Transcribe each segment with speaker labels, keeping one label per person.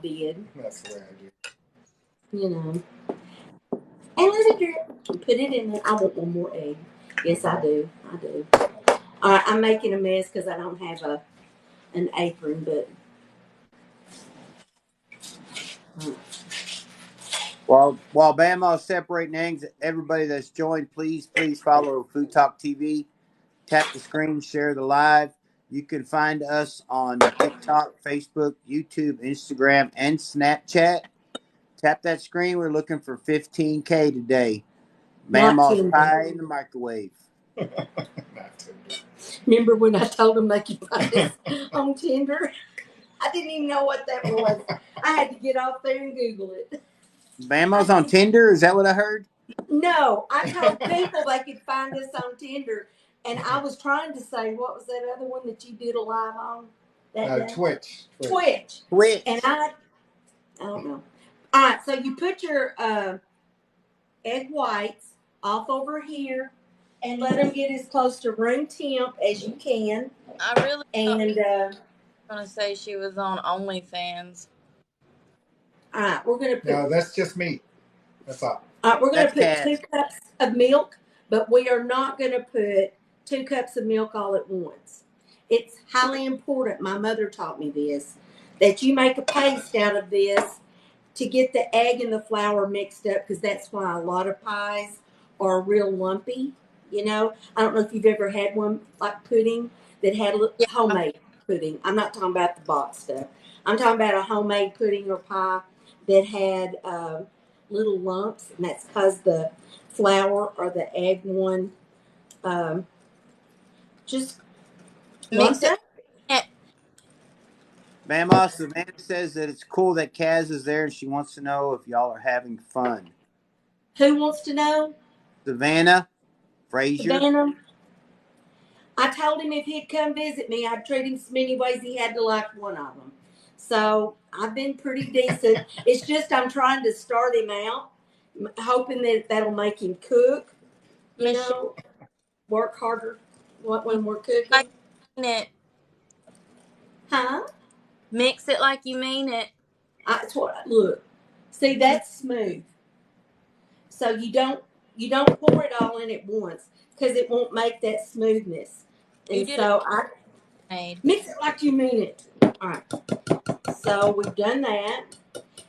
Speaker 1: did.
Speaker 2: That's the way I do.
Speaker 1: You know. And let it put it in there. I want one more egg. Yes, I do. I do. All right, I'm making a mess because I don't have an apron, but.
Speaker 3: While Bamaw's separating eggs, everybody that's joined, please follow Food Talk TV. Tap the screen, share the live. You can find us on TikTok, Facebook, YouTube, Instagram, and Snapchat. Tap that screen. We're looking for 15K today. Bamaw's pie in the microwave.
Speaker 1: Remember when I told them they could find us on Tinder? I didn't even know what that was. I had to get off there and Google it.
Speaker 3: Bamaw's on Tinder? Is that what I heard?
Speaker 1: No, I told people they could find us on Tinder, and I was trying to say, what was that other one that you did a live on? That
Speaker 2: Twitch.
Speaker 1: And I don't know. All right, so you put your egg whites off over here and let them get as close to room temp as you can.
Speaker 4: I really
Speaker 1: and
Speaker 4: going to say she was on OnlyFans.
Speaker 1: All right, we're going to put.
Speaker 2: No, that's just me. That's all.
Speaker 1: All right, we're going to put 2 cups of milk, but we are not going to put 2 cups of milk all at once. It's highly important. My mother taught me this, that you make a paste out of this to get the egg and the flour mixed up, because that's why a lot of pies are real lumpy. You know, I don't know if you've ever had one like pudding that had a little homemade pudding. I'm not talking about the box stuff. I'm talking about a homemade pudding or pie that had little lumps, and that's because the flour or the egg one just
Speaker 4: mix it.
Speaker 3: Bamaw, Savannah says that it's cool that Kaz is there, and she wants to know if y'all are having fun.
Speaker 1: Who wants to know?
Speaker 3: Savannah Frazier.
Speaker 1: Savannah. I told him if he'd come visit me, I'd treat him so many ways he had to like one of them. So I've been pretty decent. It's just I'm trying to start him out, hoping that that'll make him cook. You know, work harder when we're cooking.
Speaker 4: Like you mean it.
Speaker 1: Huh?
Speaker 4: Mix it like you mean it.
Speaker 1: That's what. Look, see, that's smooth. So you don't pour it all in at once because it won't make that smoothness. And so I mix it like you mean it. All right. So we've done that,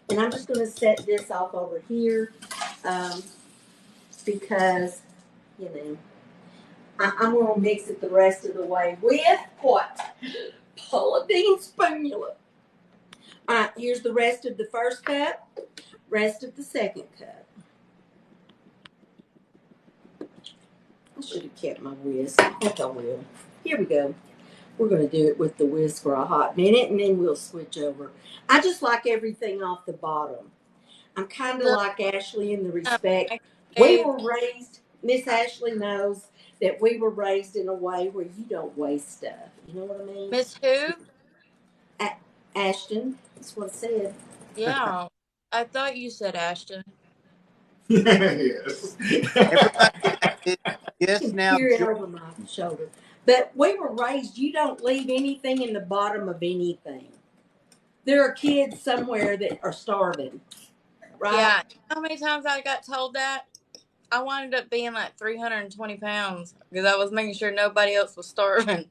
Speaker 1: and I'm just going to set this off over here because I'm going to mix it the rest of the way with what? Paladine spatula. All right, here's the rest of the first cup, rest of the second cup. I should have kept my whisk. I think I will. Here we go. We're going to do it with the whisk for a hot minute, and then we'll switch over. I just like everything off the bottom. I'm kind of like Ashley in the respect. We were raised, Miss Ashley knows that we were raised in a way where you don't waste stuff. You know what I mean?
Speaker 4: Miss who?
Speaker 1: Ashton. That's what I said.
Speaker 4: Yeah. I thought you said Ashton.
Speaker 2: Yes.
Speaker 3: Everybody just now
Speaker 1: hear it over my shoulder. But we were raised, you don't leave anything in the bottom of anything. There are kids somewhere that are starving. Right?
Speaker 4: Yeah. How many times I got told that? I wound up being like 320 pounds because I was making sure nobody else was starving.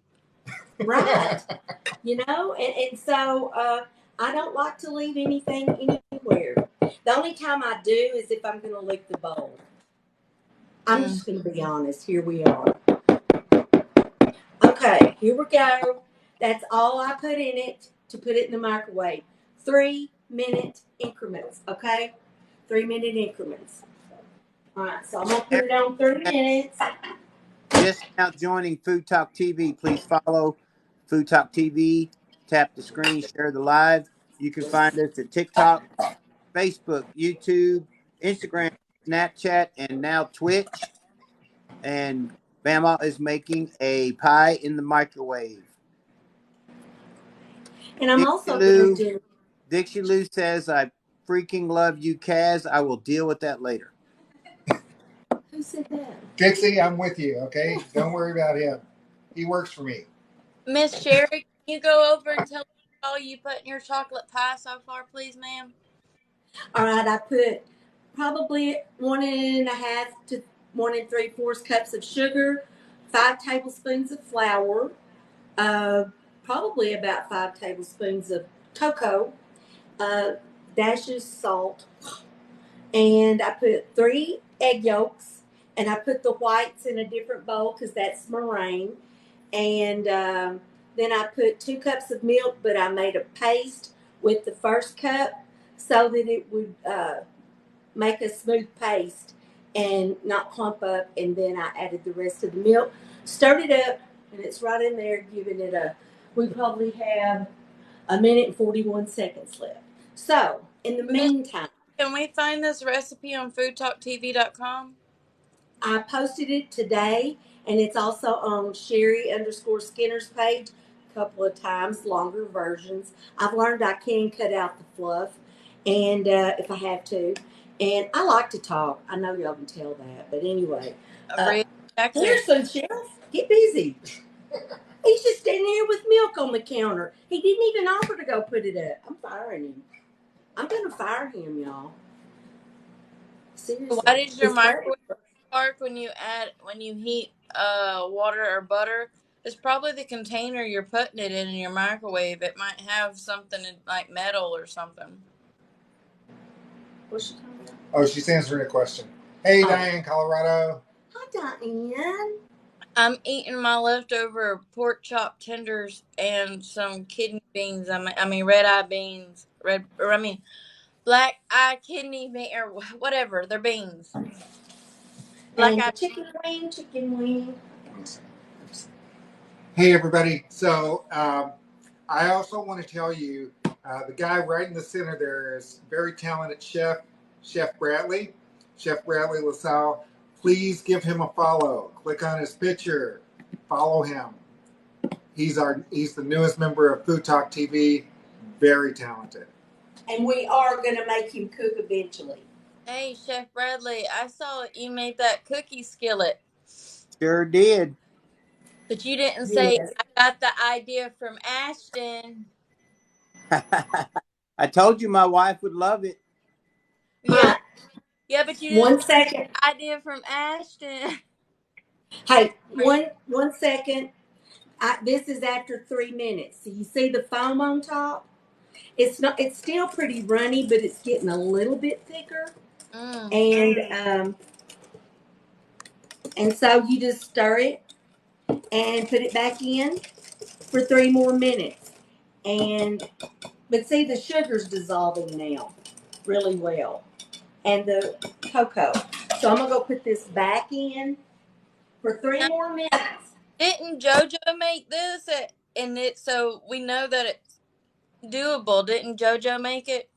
Speaker 1: Right. And so I don't like to leave anything anywhere. The only time I do is if I'm going to lick the bowl. I'm just going to be honest. Here we are. Okay, here we go. That's all I put in it to put it in the microwave. 3-minute increments, okay? 3-minute increments. All right, so I'm going to put it on 30 minutes.
Speaker 3: Just now joining Food Talk TV, please follow Food Talk TV. Tap the screen, share the live. You can find us at TikTok, Facebook, YouTube, Instagram, Snapchat, and now Twitch. And Bamaw is making a pie in the microwave.
Speaker 1: And I'm also going to do...
Speaker 3: Dixie Lou says, I freaking love you, Kaz. I will deal with that later.
Speaker 1: Who said that?
Speaker 2: Dixie, I'm with you, okay? Don't worry about him. He works for me.
Speaker 4: Miss Sherry, can you go over and tell all you put in your chocolate pie so far, please, ma'am?
Speaker 1: All right, I put probably 1.5 to 1 3/4 cups of sugar, 5 tablespoons of flour, uh, probably about 5 tablespoons of cocoa, uh, dashes salt, and I put 3 egg yolks, and I put the whites in a different bowl because that's meringue, and then I put 2 cups of milk, but I made a paste with the first cup so that it would make a smooth paste and not clump up. And then I added the rest of the milk, stirred it up, and it's right in there, giving it a. We probably have 1 minute and 41 seconds left. So in the meantime,
Speaker 4: Can we find this recipe on foodtalktv.com?
Speaker 1: I posted it today, and it's also on Sherry_Skinner's page a couple of times, longer versions. I've learned I can cut out the fluff, and if I have to. And I like to talk. I know y'all can tell that, but anyway. Here, so Sheriff, get busy. He's just standing here with milk on the counter. He didn't even offer to go put it up. I'm firing him. I'm gonna fire him, y'all. Seriously.
Speaker 4: Why did your
Speaker 1: It's
Speaker 4: microwave spark when you heat water or butter? It's probably the container you're putting it in your microwave. It might have something like metal or something.
Speaker 1: What's she talking about?
Speaker 2: Oh, she's answering a question. Hey, Diane, Colorado.
Speaker 1: Hi, Diane.
Speaker 4: I'm eating my leftover pork chop tenders and some kidney beans. Red eye beans. Black eye kidney bean or whatever. They're beans.
Speaker 1: And chicken wing.
Speaker 2: Hey, everybody. So I also want to tell you, the guy right in the center there is very talented Chef Bradley, Chef Bradley LaSalle. Please give him a follow. Click on his picture. Follow him. He's the newest member of Food Talk TV. Very talented.
Speaker 1: And we are going to make him cook eventually.
Speaker 4: Hey, Chef Bradley, I saw you made that cookie skillet.
Speaker 3: Sure did.
Speaker 4: But you didn't say, I got the idea from Ashton.
Speaker 3: I told you my wife would love it.
Speaker 4: Yeah. Yeah, but you didn't
Speaker 1: 1 second.
Speaker 4: idea from Ashton.
Speaker 1: Hey, one second. This is after 3 minutes. So you see the foam on top? It's not. It's still pretty runny, but it's getting a little bit thicker. And so you just stir it and put it back in for 3 more minutes. But see, the sugar's dissolving now really well, and the cocoa. So I'm gonna go put this back in for 3 more minutes.
Speaker 4: Didn't JoJo make this? So we know that it's doable. Didn't JoJo make it?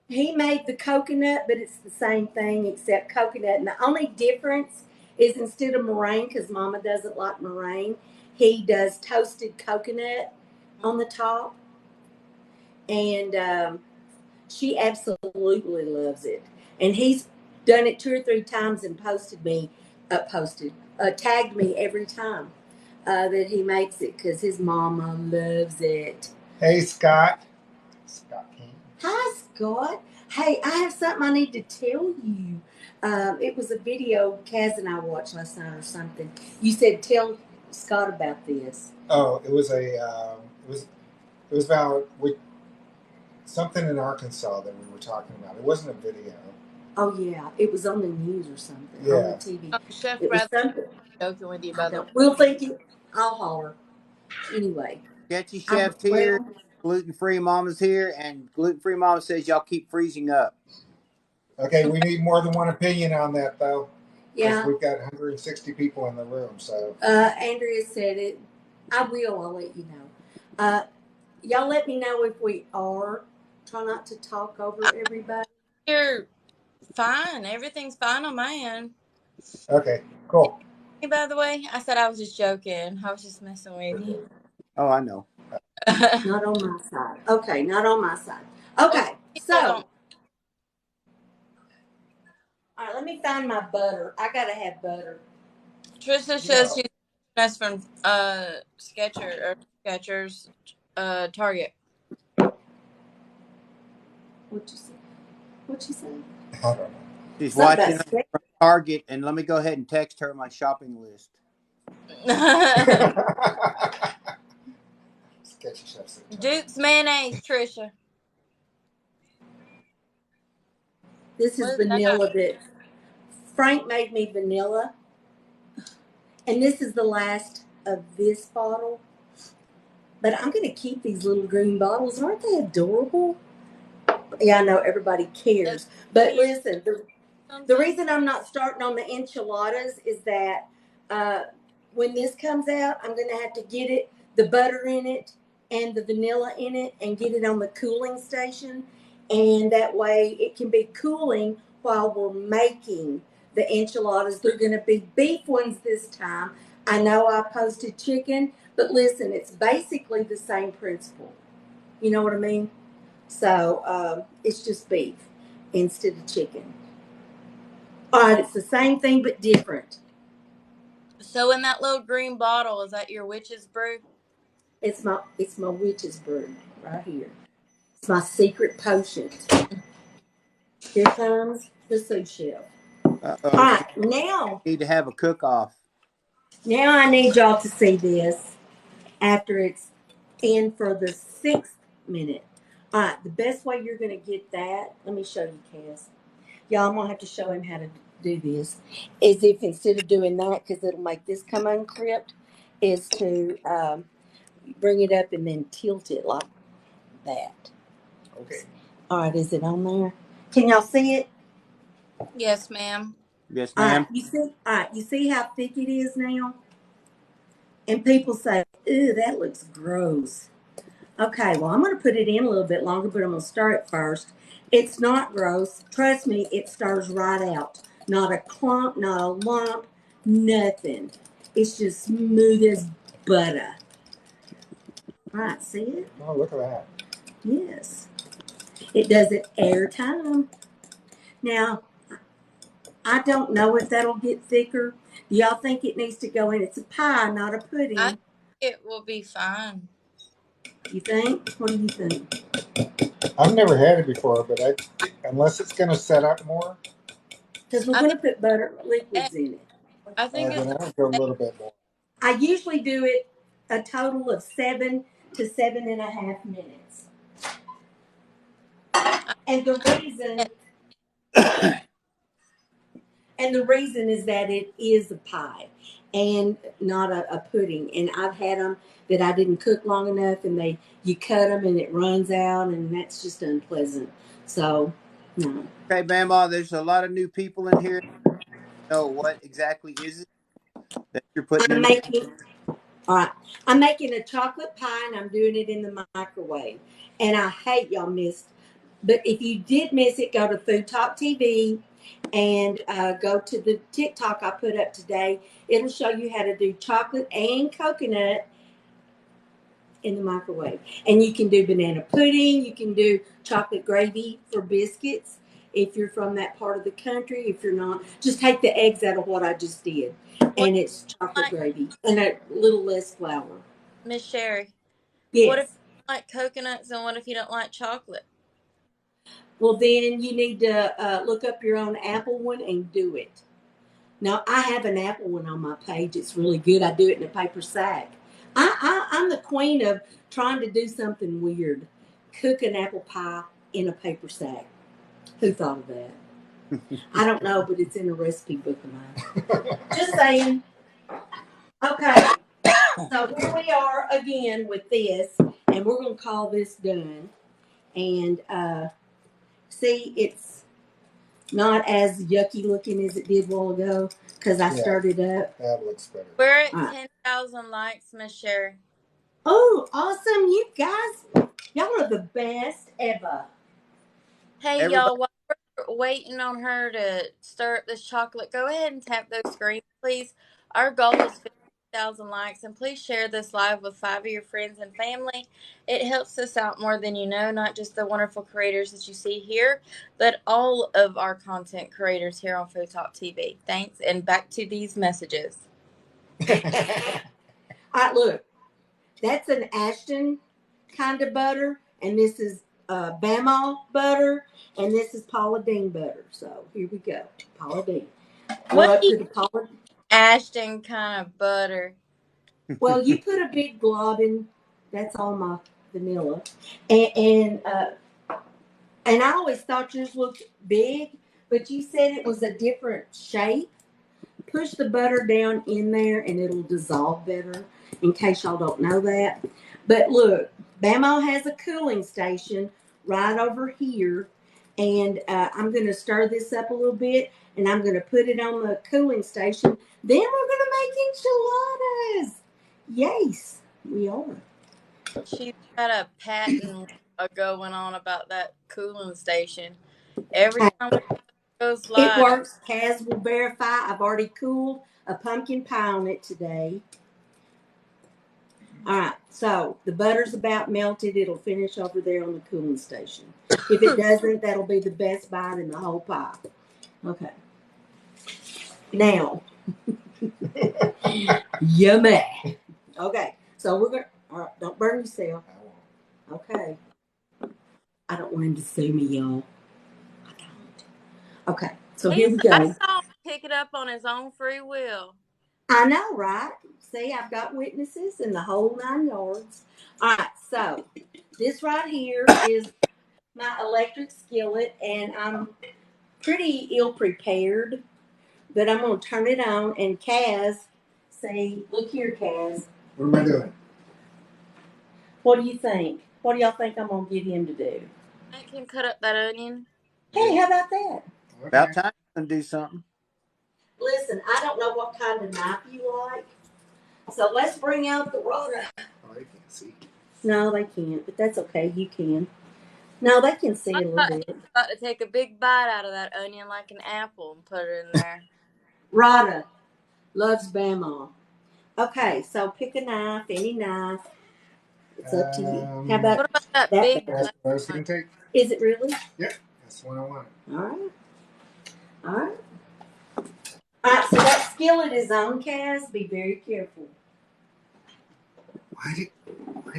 Speaker 1: He made the coconut, but it's the same thing except coconut. And the only difference is instead of meringue, because Mama doesn't like meringue, he does toasted coconut on the top. And she absolutely loves it. And he's done it 2 or 3 times and tagged me every time that he makes it because his mama loves it.
Speaker 2: Hey, Scott. Scott King.
Speaker 1: Hi, Scott. Hey, I have something I need to tell you. It was a video Kaz and I watched last night or something. You said tell Scott about this.
Speaker 2: Oh, it was about something in Arkansas that we were talking about. It wasn't a video.
Speaker 1: Oh yeah, it was on the news or something.
Speaker 2: Yeah.
Speaker 1: On the TV.
Speaker 4: Oh, Chef
Speaker 1: It was
Speaker 4: Bradley,
Speaker 1: something.
Speaker 4: joking with you about that.
Speaker 1: We'll think it. I'll holler. Anyway.
Speaker 3: Sketchy Chef's here. Gluten-free Mama's here. And Gluten-free Mama says y'all keep freezing up.
Speaker 2: Okay, we need more than one opinion on that, though.
Speaker 1: Yeah.
Speaker 2: We've got 160 people in the room, so.
Speaker 1: Andrea said it. I'll let you know. Y'all let me know if we are. Try not to talk over everybody.
Speaker 4: You're fine. Everything's fine on my end.
Speaker 2: Okay, cool.
Speaker 4: Hey, by the way, I said I was just joking. I was just messing with you.
Speaker 3: Oh, I know.
Speaker 1: Not on my side. Okay, not on my side. Okay, so. All right, let me find my butter. I gotta have butter.
Speaker 4: Trista says she's us from Skechers Target.
Speaker 1: What'd you say? What'd you say?
Speaker 2: I don't know.
Speaker 3: She's
Speaker 1: Something
Speaker 3: watching
Speaker 1: about
Speaker 3: us
Speaker 1: spec.
Speaker 3: from Target, and let me go ahead and text her my shopping list.
Speaker 2: Sketchy chef sometimes.
Speaker 4: Duke's mayonnaise, Trisha.
Speaker 1: This is
Speaker 4: What is that?
Speaker 1: vanilla that Frank made me vanilla. And this is the last of this bottle. But I'm going to keep these little green bottles. Aren't they adorable? Yeah, I know everybody cares. But listen, the reason I'm not starting on the enchiladas is that when this comes out, I'm going to have to get it, the butter in it and the vanilla in it, and get it on the cooling station. And that way it can be cooling while we're making the enchiladas. They're going to be beef ones this time. I know I posted chicken, but listen, it's basically the same principle. You know what I mean? So it's just beef instead of chicken. All right, it's the same thing but different.
Speaker 4: So in that little green bottle, is that your witch's brew?
Speaker 1: It's my witch's brew right here. It's my secret potion. Here comes the sous chef. All
Speaker 3: Uh-oh.
Speaker 1: right, now
Speaker 3: Need to have a cook-off.
Speaker 1: I need y'all to see this after it's in for the 6th minute. All right, the best way you're going to get that, let me show you, Cass. Y'all, I'm going to have to show him how to do this, is if instead of doing that, because it'll make this come unclipped, is to bring it up and then tilt it like that.
Speaker 2: Okay.
Speaker 1: All right, is it on there? Can y'all see it?
Speaker 4: Yes, ma'am.
Speaker 3: Yes,
Speaker 1: All right,
Speaker 3: ma'am.
Speaker 1: you see. All right, you see how thick it is now. And people say, "Ew, that looks gross." Okay, well, I'm going to put it in a little bit longer, but I'm going to stir it first. It's not gross. Trust me, it stirs right out. Not a clump, not a lump, nothing. It's just smooth as butter. All right, see it?
Speaker 2: Oh, look at that.
Speaker 1: Yes. It does it every time. Now, I don't know if that'll get thicker. Do y'all think it needs to go in? It's a pie, not a
Speaker 4: I
Speaker 1: pudding.
Speaker 4: think it will be fine.
Speaker 1: You think? What do you think?
Speaker 2: I've never had it before, but unless it's going to set up more,
Speaker 1: Because we're
Speaker 4: I
Speaker 1: going
Speaker 4: think
Speaker 1: to put butter
Speaker 4: egg.
Speaker 1: liquids in it.
Speaker 4: I think
Speaker 2: then
Speaker 4: it's
Speaker 2: I would go a little bit more.
Speaker 1: I usually do it a total of 7 to 7.5 minutes. And the reason is that it is a pie and not a pudding. And I've had them that I didn't cook long enough, and you cut them and it runs out, and that's just unpleasant. So no.
Speaker 3: Okay, Bamaw, there's a lot of new people in here. So what exactly is it that you're putting
Speaker 1: I'm
Speaker 3: in?
Speaker 1: making All right. I'm making a chocolate pie and I'm doing it in the microwave. And I hate y'all missed. But if you did miss it, go to Food Talk TV and go to the TikTok I put up today. It'll show you how to do chocolate and coconut in the microwave. And you can do banana pudding. You can do chocolate gravy for biscuits if you're from that part of the country. If you're not, just take the eggs out of what I just did.
Speaker 4: what
Speaker 1: And it's chocolate
Speaker 4: like
Speaker 1: gravy and a little less flour.
Speaker 4: Miss Sherry. What if
Speaker 1: Yes.
Speaker 4: you like coconuts and what if you don't like chocolate?
Speaker 1: Well, then you need to look up your own apple one and do it. Now, I have an apple one on my page. It's really good. I do it in a paper sack. I'm the queen of trying to do something weird. Cook an apple pie in a paper sack. Who thought of that? I don't know, but it's in a recipe book of mine. Just saying. Okay. So here we are again with this, and we're going to call this done. And see, it's not as yucky looking as it did a while ago because I stirred it up.
Speaker 2: That looks better.
Speaker 4: We're at
Speaker 1: All right.
Speaker 4: 10,000 likes, Miss Sherry.
Speaker 1: Oh, awesome. You guys, y'all are the best ever.
Speaker 4: Hey,
Speaker 3: Everybody,
Speaker 4: y'all, while we're waiting on her to stir up this chocolate, go ahead and tap those screens, please. Our goal is 50,000 likes, and please share this live with 5 of your friends and family. It helps us out more than you know, not just the wonderful creators that you see here, but all of our content creators here on Food Talk TV. Thanks, and back to these messages.
Speaker 1: All right, look, that's an Ashton kind of butter, and this is Bamaw butter, and this is Paula Deen butter. So here we go, Paula Deen. We're
Speaker 4: What
Speaker 1: up
Speaker 4: do
Speaker 1: to
Speaker 4: you
Speaker 1: the Paula.
Speaker 4: Ashton kind of butter?
Speaker 1: Well, you put a big glob in. That's all my vanilla, and I always thought yours looked big, but you said it was a different shape. Push the butter down in there and it'll dissolve better, in case y'all don't know that. But look, Bamaw has a cooling station right over here, and I'm going to stir this up a little bit, and I'm going to put it on the cooling station. Then we're going to make enchiladas. Yes, we are.
Speaker 4: She's got a patent going on about that cooling station. Every time it goes
Speaker 1: It
Speaker 4: live,
Speaker 1: works. Kaz will verify. I've already cooled a pumpkin pie on it today. All right, so the butter's about melted. It'll finish over there on the cooling station. If it doesn't, that'll be the best bite in the whole pie. Okay. Now, yummy. Okay, so we're gonna. All right, don't burn yourself. Okay. I don't want him to sue me, y'all. I don't. Okay, so here we
Speaker 4: I
Speaker 1: go.
Speaker 4: saw him pick it up on his own free will.
Speaker 1: I know, right? See, I've got witnesses in the whole 9 yards. All right, so this right here is my electric skillet, and I'm pretty ill prepared, but I'm going to turn it on. And Kaz, say, look here, Kaz.
Speaker 2: What am I doing?
Speaker 1: What do you think? What do y'all think I'm going to get him to do?
Speaker 4: I can cut up that onion.
Speaker 1: Hey, how about that?
Speaker 2: Okay.
Speaker 3: About time you can do something.
Speaker 1: Listen, I don't know what kind of knife you like, so let's bring out the rotor.
Speaker 2: Oh, they can't see.
Speaker 1: No, they can't, but that's okay. You can. No, they can see
Speaker 4: I
Speaker 1: a little
Speaker 4: thought he was
Speaker 1: bit.
Speaker 4: about to take a big bite out of that onion like an apple and put it in there.
Speaker 1: Rada loves Bamaw. Okay, so pick a knife, any knife. It's up to you. How about
Speaker 4: What about that
Speaker 1: that?
Speaker 4: big
Speaker 2: That's what I was going to take.
Speaker 1: Is it really?
Speaker 2: Yep, that's the one I wanted.
Speaker 1: All right. All right. All right, so that skillet is on, Kaz. Be very careful.
Speaker 2: Why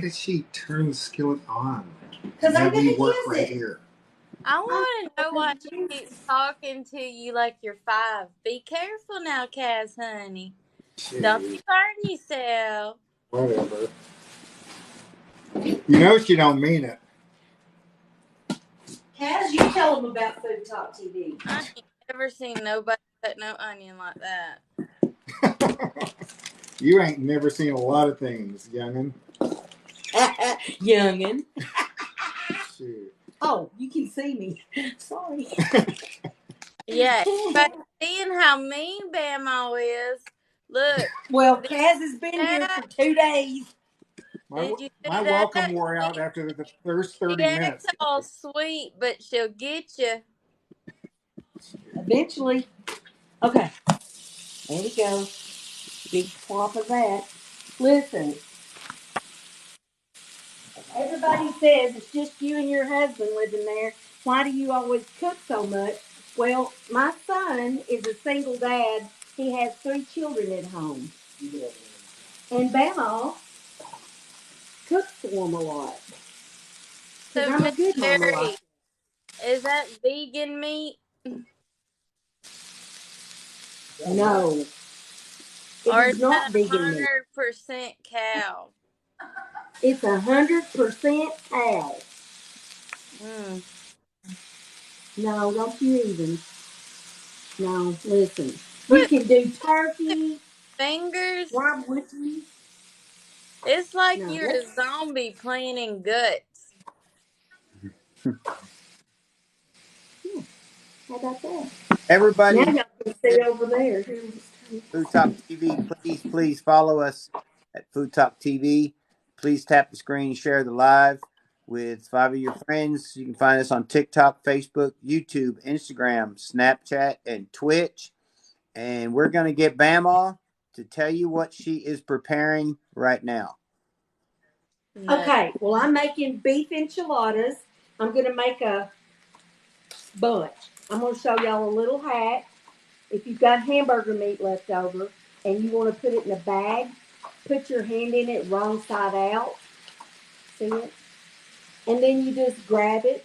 Speaker 2: did she turn the skillet on?
Speaker 1: Because I'm going to
Speaker 2: We work
Speaker 1: use
Speaker 2: right
Speaker 1: it.
Speaker 2: here.
Speaker 4: I
Speaker 1: I'm
Speaker 4: want to know why
Speaker 1: going to
Speaker 4: she
Speaker 1: use
Speaker 4: keeps
Speaker 1: it.
Speaker 4: talking to you like you're 5. Be careful now, Cass, honey.
Speaker 2: Shoot.
Speaker 4: Don't you burn yourself.
Speaker 2: Whatever. You know she don't mean it.
Speaker 1: Kaz, you tell them about Food Talk TV.
Speaker 4: I ain't never seen nobody cut no onion like that.
Speaker 2: You ain't never seen a lot of things, youngin.
Speaker 1: Youngin.
Speaker 2: Shoot.
Speaker 1: Oh, you can see me. Sorry.
Speaker 4: Yeah, but seeing how mean Bamaw is. Look,
Speaker 1: Well,
Speaker 4: did
Speaker 1: Kaz has been
Speaker 4: you see
Speaker 1: here
Speaker 4: that?
Speaker 1: for 2 days.
Speaker 4: Did you
Speaker 2: My
Speaker 4: see that?
Speaker 2: welcome wore out after the first
Speaker 4: She
Speaker 2: 30
Speaker 4: acts
Speaker 2: minutes.
Speaker 4: all sweet, but she'll get you.
Speaker 1: Eventually. Okay. There we go. Big swap of that. Listen, everybody says it's just you and your husband living there. Why do you always cook so much? Well, my son is a single dad. He has 3 children at home. And Bama cooks for him a lot. Because
Speaker 4: So,
Speaker 1: I'm
Speaker 4: Miss
Speaker 1: a good mama like
Speaker 4: Mary, is that vegan meat?
Speaker 1: that. No, it
Speaker 4: Or is
Speaker 1: is not
Speaker 4: that
Speaker 1: vegan meat.
Speaker 4: 100% cow?
Speaker 1: It's 100% cow.
Speaker 4: Mm.
Speaker 1: No, don't you even. No, listen. You
Speaker 4: What
Speaker 1: can do turkey.
Speaker 4: fingers?
Speaker 1: Why would you?
Speaker 4: It's like
Speaker 1: No,
Speaker 4: you're a
Speaker 1: that's.
Speaker 4: zombie playing in guts.
Speaker 1: How about that? Now
Speaker 3: Everybody,
Speaker 1: y'all can see over there. Here, let's turn
Speaker 3: Food Talk TV, please follow us at Food Talk TV. Please tap the screen, share the live with 5 of your friends. You can find us on TikTok, Facebook, YouTube, Instagram, Snapchat, and Twitch. And we're going to get Bamaw to tell you what she is preparing right now.
Speaker 4: No.
Speaker 1: Okay, well, I'm making beef enchiladas. I'm going to make a bunch. I'm going to show y'all a little hack. If you've got hamburger meat left over and you want to put it in a bag, put your hand in it wrong side out. See it? And then you just grab it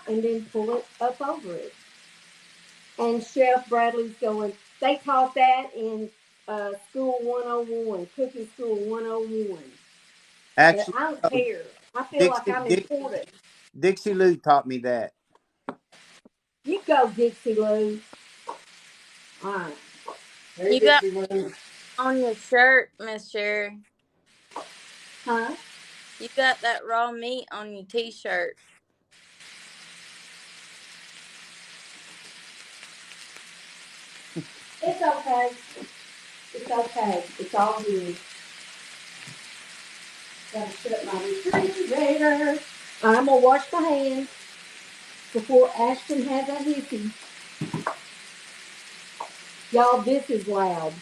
Speaker 1: and then pull it up over it. And Chef Bradley's going, they taught that in School 101, Cooking School 101. But
Speaker 3: Actually,
Speaker 1: I don't
Speaker 3: no,
Speaker 1: care. I feel like
Speaker 3: Dixie,
Speaker 1: I'm important.
Speaker 3: Dixie Lou taught me that.
Speaker 1: You go, Dixie Lou. All right.
Speaker 2: Hey,
Speaker 4: You got
Speaker 2: Dixie Lou.
Speaker 4: on your shirt, Miss Sherry.
Speaker 1: Huh?
Speaker 4: You got that raw meat on your t-shirt.
Speaker 1: It's okay. It's okay. It's all good. Gotta shut my refrigerator. I'm gonna wash my hands before Ashton has a hissy. Y'all, this is loud.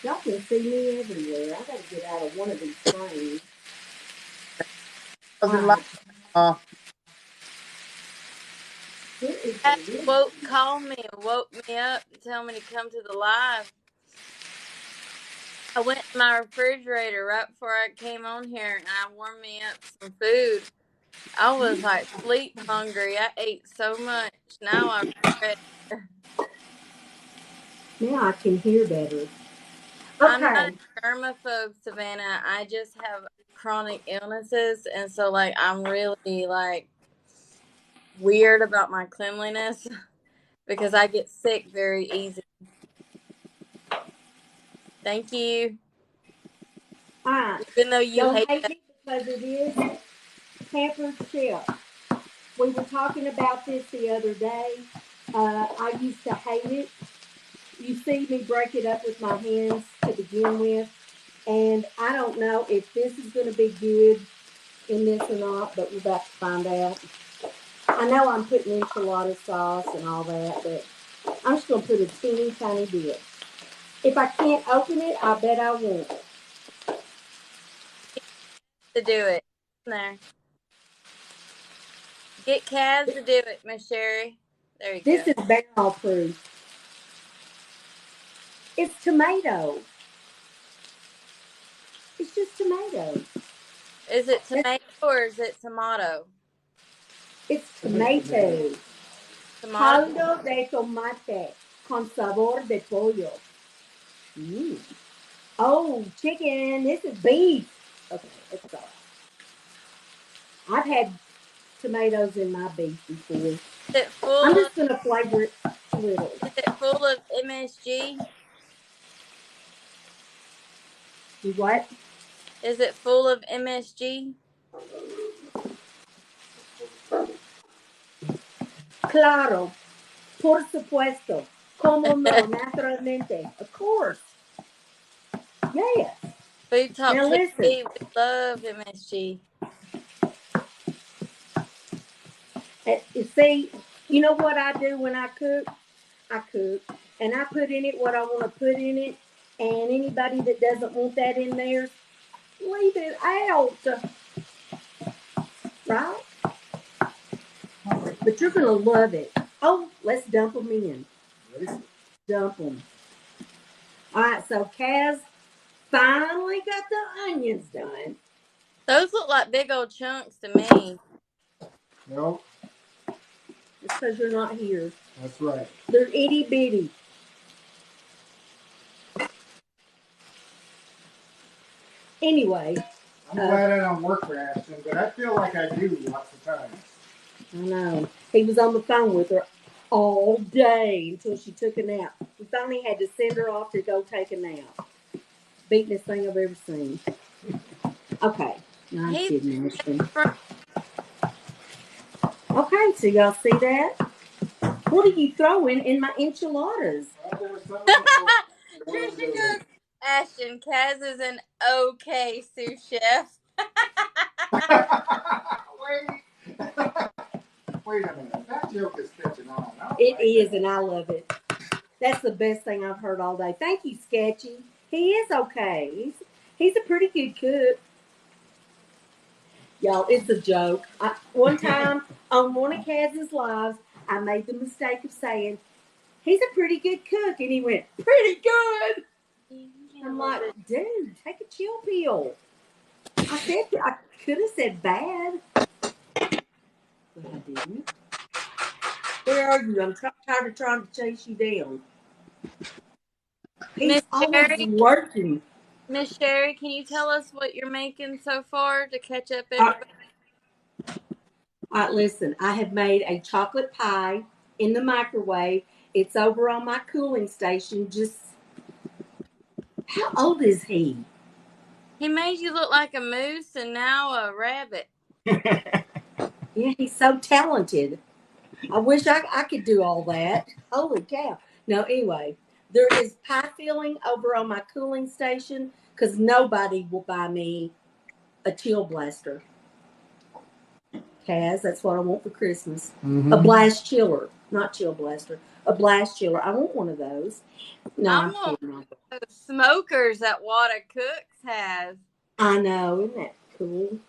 Speaker 1: Y'all can see me everywhere. I gotta get out of one of these frames. All
Speaker 3: Wasn't like,
Speaker 1: right.
Speaker 3: uh,
Speaker 1: Here is the
Speaker 4: That
Speaker 1: little.
Speaker 4: called me and woke me up to tell me to come to the live. I went in my refrigerator right before I came on here and I warmed me up some food. I was like sleep hungry. I ate so much. Now I regret it.
Speaker 1: Now I can hear better.
Speaker 4: I'm not
Speaker 1: Okay.
Speaker 4: a germaphobe, Savannah. I just have chronic illnesses, and so like I'm really like weird about my cleanliness because I get sick very easy. Thank you.
Speaker 1: All right.
Speaker 4: Even though you
Speaker 1: Don't
Speaker 4: hate
Speaker 1: hate
Speaker 4: that.
Speaker 1: me because it is pampered chef. We were talking about this the other day. I used to hate it. You see me break it up with my hands to begin with. And I don't know if this is going to be good in this or not, but we're about to find out. I know I'm putting enchilada sauce and all that, but I'm just going to put a teeny tiny bit. If I can't open it, I bet I won't.
Speaker 4: To do it. There. Get Kaz to do it, Miss Sherry. There you
Speaker 1: This
Speaker 4: go.
Speaker 1: is barrel proof. It's tomato. It's just tomato.
Speaker 4: Is it
Speaker 1: That's,
Speaker 4: tomato or is it tomato?
Speaker 1: it's tomato.
Speaker 4: Tomato.
Speaker 1: Caldo de tomate con sabor de pollo. Mm. Oh, chicken. This is beef. Okay, let's go. I've had tomatoes in my beef before.
Speaker 4: Is it
Speaker 1: I'm
Speaker 4: full of
Speaker 1: just going to flavor it a little.
Speaker 4: is it full of MSG?
Speaker 1: You what?
Speaker 4: Is it full of MSG?
Speaker 1: Claro. Por supuesto. Como no? Naturalmente. Of course. Yes.
Speaker 4: Food Talk
Speaker 1: Now
Speaker 4: TV,
Speaker 1: listen.
Speaker 4: we love MSG.
Speaker 1: You see, you know what I do when I cook? I cook. And I put in it what I want to put in it. And anybody that doesn't want that in there, leave it out. Right? But you're going to love it. Oh, let's dump them in. Dump them. All right, so Kaz finally got the onions done.
Speaker 4: Those look like big old chunks to me.
Speaker 2: No,
Speaker 1: It's because you're not here.
Speaker 2: that's right.
Speaker 1: They're itty bitty. Anyway,
Speaker 2: I'm glad I don't work for Ashton, but I feel like I do lots of times.
Speaker 1: I know. He was on the phone with her all day until she took a nap. We finally had to send her off to go take a nap. Beatingest thing I've ever seen. Okay. No, I'm
Speaker 4: He's
Speaker 1: kidding, Ashton.
Speaker 4: from
Speaker 1: Okay, so y'all see that? What are you throwing in my enchiladas?
Speaker 2: Well, there was some of them
Speaker 4: Trisha goes, Ashton, Kaz is an okay sous chef.
Speaker 2: Wait. Wait a minute. That joke is catching on.
Speaker 1: It is, and I love it. That's the best thing I've heard all day. Thank you, Sketchy. He is okay. He's a pretty good cook. Y'all, it's a joke. One time on one of Kaz's lives, I made the mistake of saying, he's a pretty good cook. And he went, pretty good. I'm like, dude, take a chill pill. I could have said bad, but I didn't. Where are you? I'm tired of trying to chase you down.
Speaker 4: Miss
Speaker 1: He's always
Speaker 4: Sherry,
Speaker 1: lurking.
Speaker 4: Miss Sherry, can you tell us what you're making so far to catch up
Speaker 1: All
Speaker 4: everybody?
Speaker 1: right, listen. I have made a chocolate pie in the microwave. It's over on my cooling station. Just how old is he?
Speaker 4: He made you look like a moose and now a rabbit.
Speaker 1: Yeah, he's so talented. I wish I could do all that. Holy cow. No, anyway, there is pie filling over on my cooling station because nobody will buy me a chill blaster. Kaz, that's what I want for Christmas.
Speaker 2: Mm-hmm.
Speaker 1: A blast chiller, not chill blaster. A blast chiller. I want one of those. No,
Speaker 4: I
Speaker 1: I'm
Speaker 4: want
Speaker 1: kidding.
Speaker 4: those smokers that Wada Cooks has.
Speaker 1: I know, isn't that cool?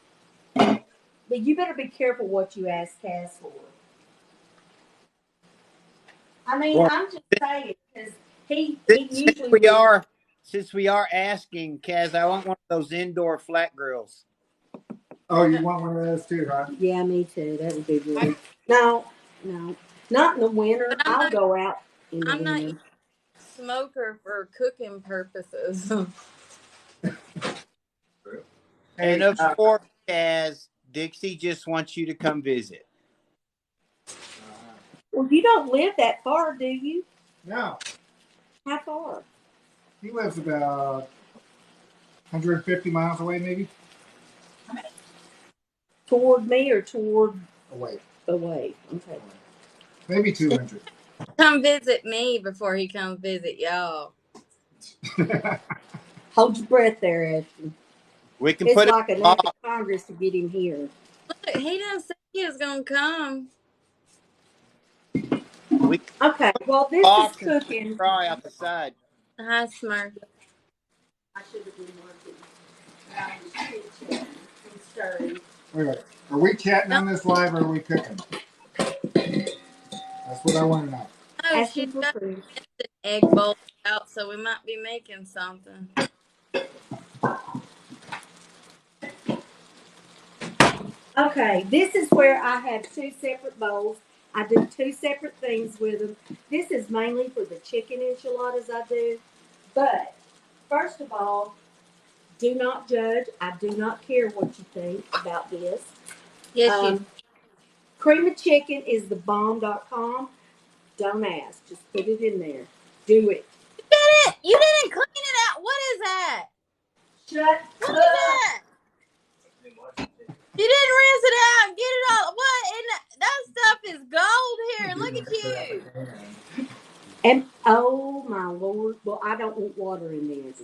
Speaker 1: But you better be careful what you ask Kaz for. I mean,
Speaker 3: Well,
Speaker 1: I'm just saying because he
Speaker 3: since,
Speaker 1: usually will.
Speaker 3: since we are asking, Kaz, I want one of those indoor flat grills.
Speaker 2: Oh, you want one of those too, huh?
Speaker 1: Yeah, me too. That would be good. No, no, not in the winter.
Speaker 4: But
Speaker 1: I'll go out in the
Speaker 4: I'm not using
Speaker 1: winter.
Speaker 4: smoker for cooking purposes.
Speaker 3: And
Speaker 2: Hey,
Speaker 3: of course, Kaz, Dixie just wants you to come visit.
Speaker 1: Well, you don't live that far, do you?
Speaker 2: no,
Speaker 1: How far?
Speaker 2: he lives about 150 miles away, maybe.
Speaker 1: Toward me or toward
Speaker 2: Away,
Speaker 1: away? Okay.
Speaker 2: maybe 200.
Speaker 4: Come visit me before he comes visit y'all.
Speaker 1: Hold your breath there, Ashton.
Speaker 3: We can
Speaker 1: It's
Speaker 3: put it
Speaker 1: like an
Speaker 3: in
Speaker 1: act of Congress to get him here.
Speaker 4: Look, he didn't say he was gonna come.
Speaker 3: we can
Speaker 1: Okay,
Speaker 3: put
Speaker 1: well, this is
Speaker 3: box and let it
Speaker 1: cooking.
Speaker 3: dry out the side.
Speaker 4: Hi, Smurf.
Speaker 1: I should have been working. I was chit-chatting and stirring.
Speaker 2: Wait a minute. Are we chatting
Speaker 4: Don't
Speaker 2: on this live or are we cooking? That's what I want to know.
Speaker 4: know. She's
Speaker 1: Asking for
Speaker 4: got
Speaker 1: food.
Speaker 4: an egg bowl out, so we might be making something.
Speaker 1: Okay, this is where I have two separate bowls. I do two separate things with them. This is mainly for the chicken enchiladas I do. But first of all, do not judge. I do not care what you think about this.
Speaker 4: Yes, you.
Speaker 1: Um, Cream of chicken is the bomb.com. Don't ask. Just put it in there. Do it.
Speaker 4: Did it? You didn't clean it out. What is that?
Speaker 1: Shut
Speaker 4: What is
Speaker 1: up.
Speaker 4: that? You didn't rinse it out and get it all. What? And that stuff is gold here. Look at you.
Speaker 1: And oh my lord. Well, I don't want water in this.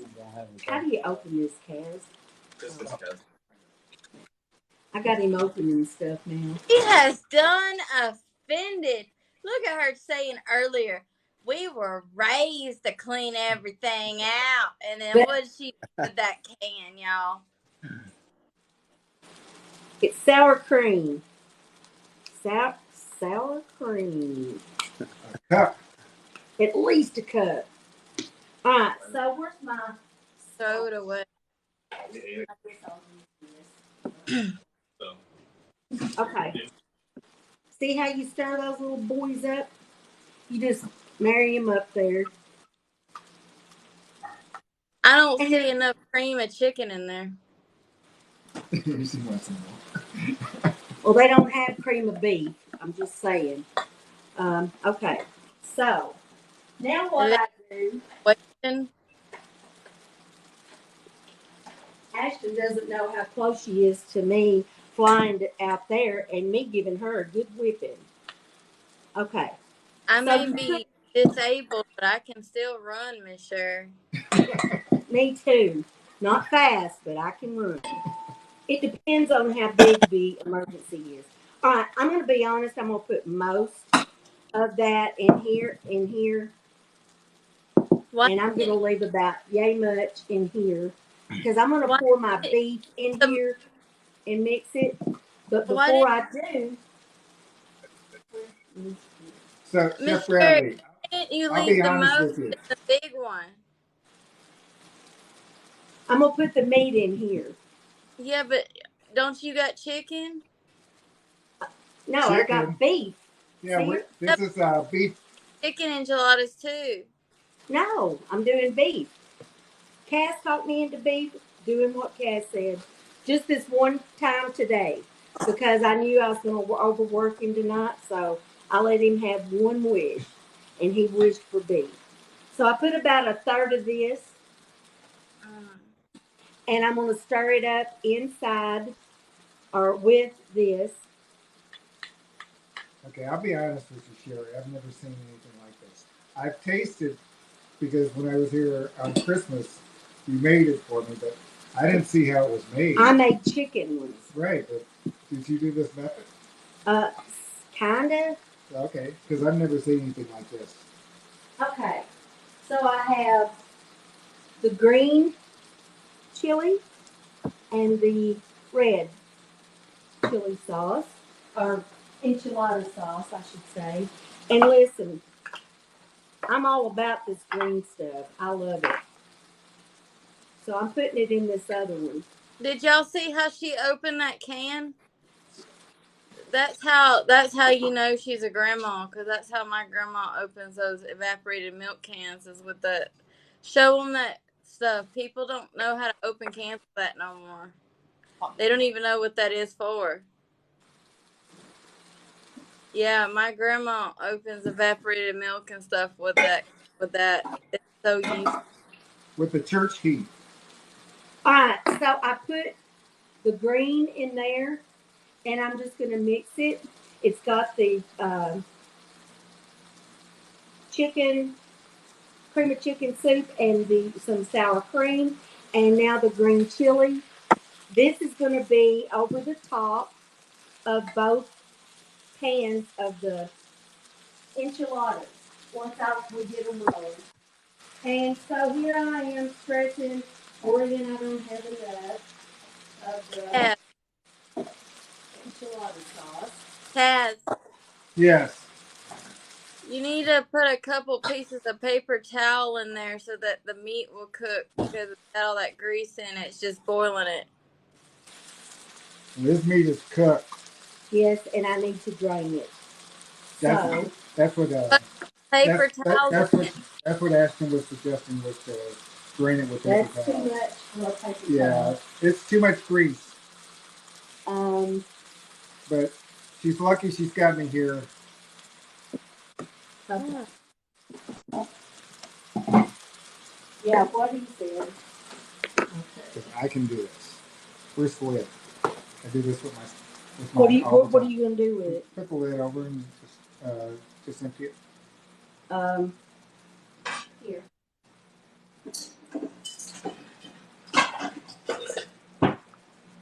Speaker 1: How do you open this, Kaz? I got him opening stuff now.
Speaker 4: She has done offended. Look at her saying earlier, we were raised to clean everything out. And then
Speaker 1: But
Speaker 4: what did she do with that can, y'all?
Speaker 1: it's sour cream. Sour cream.
Speaker 2: Cup.
Speaker 1: At least a cup. All right. So where's my?
Speaker 4: Throw it away.
Speaker 1: I guess I'll use this. Okay. See how you stir those little boys up? You just marry them up there.
Speaker 4: I don't
Speaker 1: And
Speaker 4: see enough cream of chicken in there.
Speaker 1: well, they don't have cream of beef. I'm just saying. Okay. So now
Speaker 4: Is
Speaker 1: what
Speaker 4: it
Speaker 1: I do?
Speaker 4: waiting?
Speaker 1: Ashton doesn't know how close she is to me flying out there and me giving her a good whipping. Okay.
Speaker 4: I
Speaker 1: So
Speaker 4: may
Speaker 1: you put
Speaker 4: be disabled, but I can still run, Miss Sherry.
Speaker 1: me too. Not fast, but I can run. It depends on how big the emergency is. All right, I'm going to be honest. I'm going to put most of that in here,
Speaker 4: Why
Speaker 1: and I'm going to
Speaker 4: didn't,
Speaker 1: leave about yay much in here because I'm going to
Speaker 4: why
Speaker 1: pour my
Speaker 4: didn't
Speaker 1: beef in
Speaker 4: the,
Speaker 1: here and mix it. But
Speaker 4: why
Speaker 1: before
Speaker 4: didn't
Speaker 1: I do,
Speaker 2: So, Chef
Speaker 4: Miss Sherry,
Speaker 2: Bradley,
Speaker 4: why didn't you
Speaker 2: I'll
Speaker 4: leave
Speaker 2: be
Speaker 4: the
Speaker 2: honest
Speaker 4: most
Speaker 2: with you.
Speaker 4: in the big one?
Speaker 1: I'm going to put the meat in here.
Speaker 4: Yeah, but don't you got chicken?
Speaker 1: No, I
Speaker 2: Chicken.
Speaker 1: got beef.
Speaker 2: Yeah,
Speaker 1: See?
Speaker 2: this is beef.
Speaker 4: Chicken enchiladas too.
Speaker 1: No, I'm doing beef. Cass talked me into beef, doing what Cass said. Just this one time today, because I knew I was going to overwork him tonight, so I let him have one wish, and he wished for beef. So I put about a third of this,
Speaker 4: Mm.
Speaker 1: and I'm going to stir it up inside or with this.
Speaker 2: Okay, I'll be honest with you, Sherry. I've never seen anything like this. I've tasted because when I was here on Christmas, you made it for me, but I didn't see how it was made.
Speaker 1: I made chicken ones.
Speaker 2: Right, but did you do this method?
Speaker 1: Uh, Kinda.
Speaker 2: Okay, because I've never seen anything like this.
Speaker 1: Okay. So I have the green chili and the red chili sauce, or enchilada sauce, I should say. And listen, I'm all about this green stuff. I love it. So I'm putting it in this other one.
Speaker 4: Did y'all see how she opened that can? That's how you know she's a grandma, because that's how my grandma opens those evaporated milk cans, is with that. Show them that stuff. People don't know how to open cans with that no more. They don't even know what that is for. Yeah, my grandma opens evaporated milk and stuff with that. With that, it's so useful.
Speaker 2: With the church heat.
Speaker 1: All right, so I put the green in there, and I'm just going to mix it. It's got the chicken, cream of chicken soup, and some sour cream, and now the green chili. This is going to be over the top of both pans of the enchiladas once we get them rolled. And so here I am stretching, Oregon, I don't have enough of the
Speaker 4: Taz,
Speaker 1: enchilada sauce.
Speaker 4: Taz,
Speaker 2: Yes.
Speaker 4: you need to put a couple pieces of paper towel in there so that the meat will cook, because it's got all that grease in it. It's just boiling it.
Speaker 2: This meat is cooked.
Speaker 1: Yes, and I need to drain it.
Speaker 2: That's
Speaker 1: So,
Speaker 2: that's what
Speaker 4: Put paper towels
Speaker 2: that's
Speaker 4: in
Speaker 2: what
Speaker 4: it.
Speaker 2: that's what Ashton was suggesting, was to drain it with paper
Speaker 1: that's too
Speaker 2: towel.
Speaker 1: much for a paper
Speaker 2: Yeah,
Speaker 1: towel.
Speaker 2: it's too much grease.
Speaker 1: Um,
Speaker 2: But she's lucky she's got me here.
Speaker 1: okay.
Speaker 4: Mm.
Speaker 1: Yeah, what he said. Okay.
Speaker 2: I can do this. Where's the lid? I do this with
Speaker 1: What
Speaker 2: mine all the
Speaker 1: what are
Speaker 2: time.
Speaker 1: you gonna do with it?
Speaker 2: Put the lid over and just empty it.
Speaker 1: Um, here.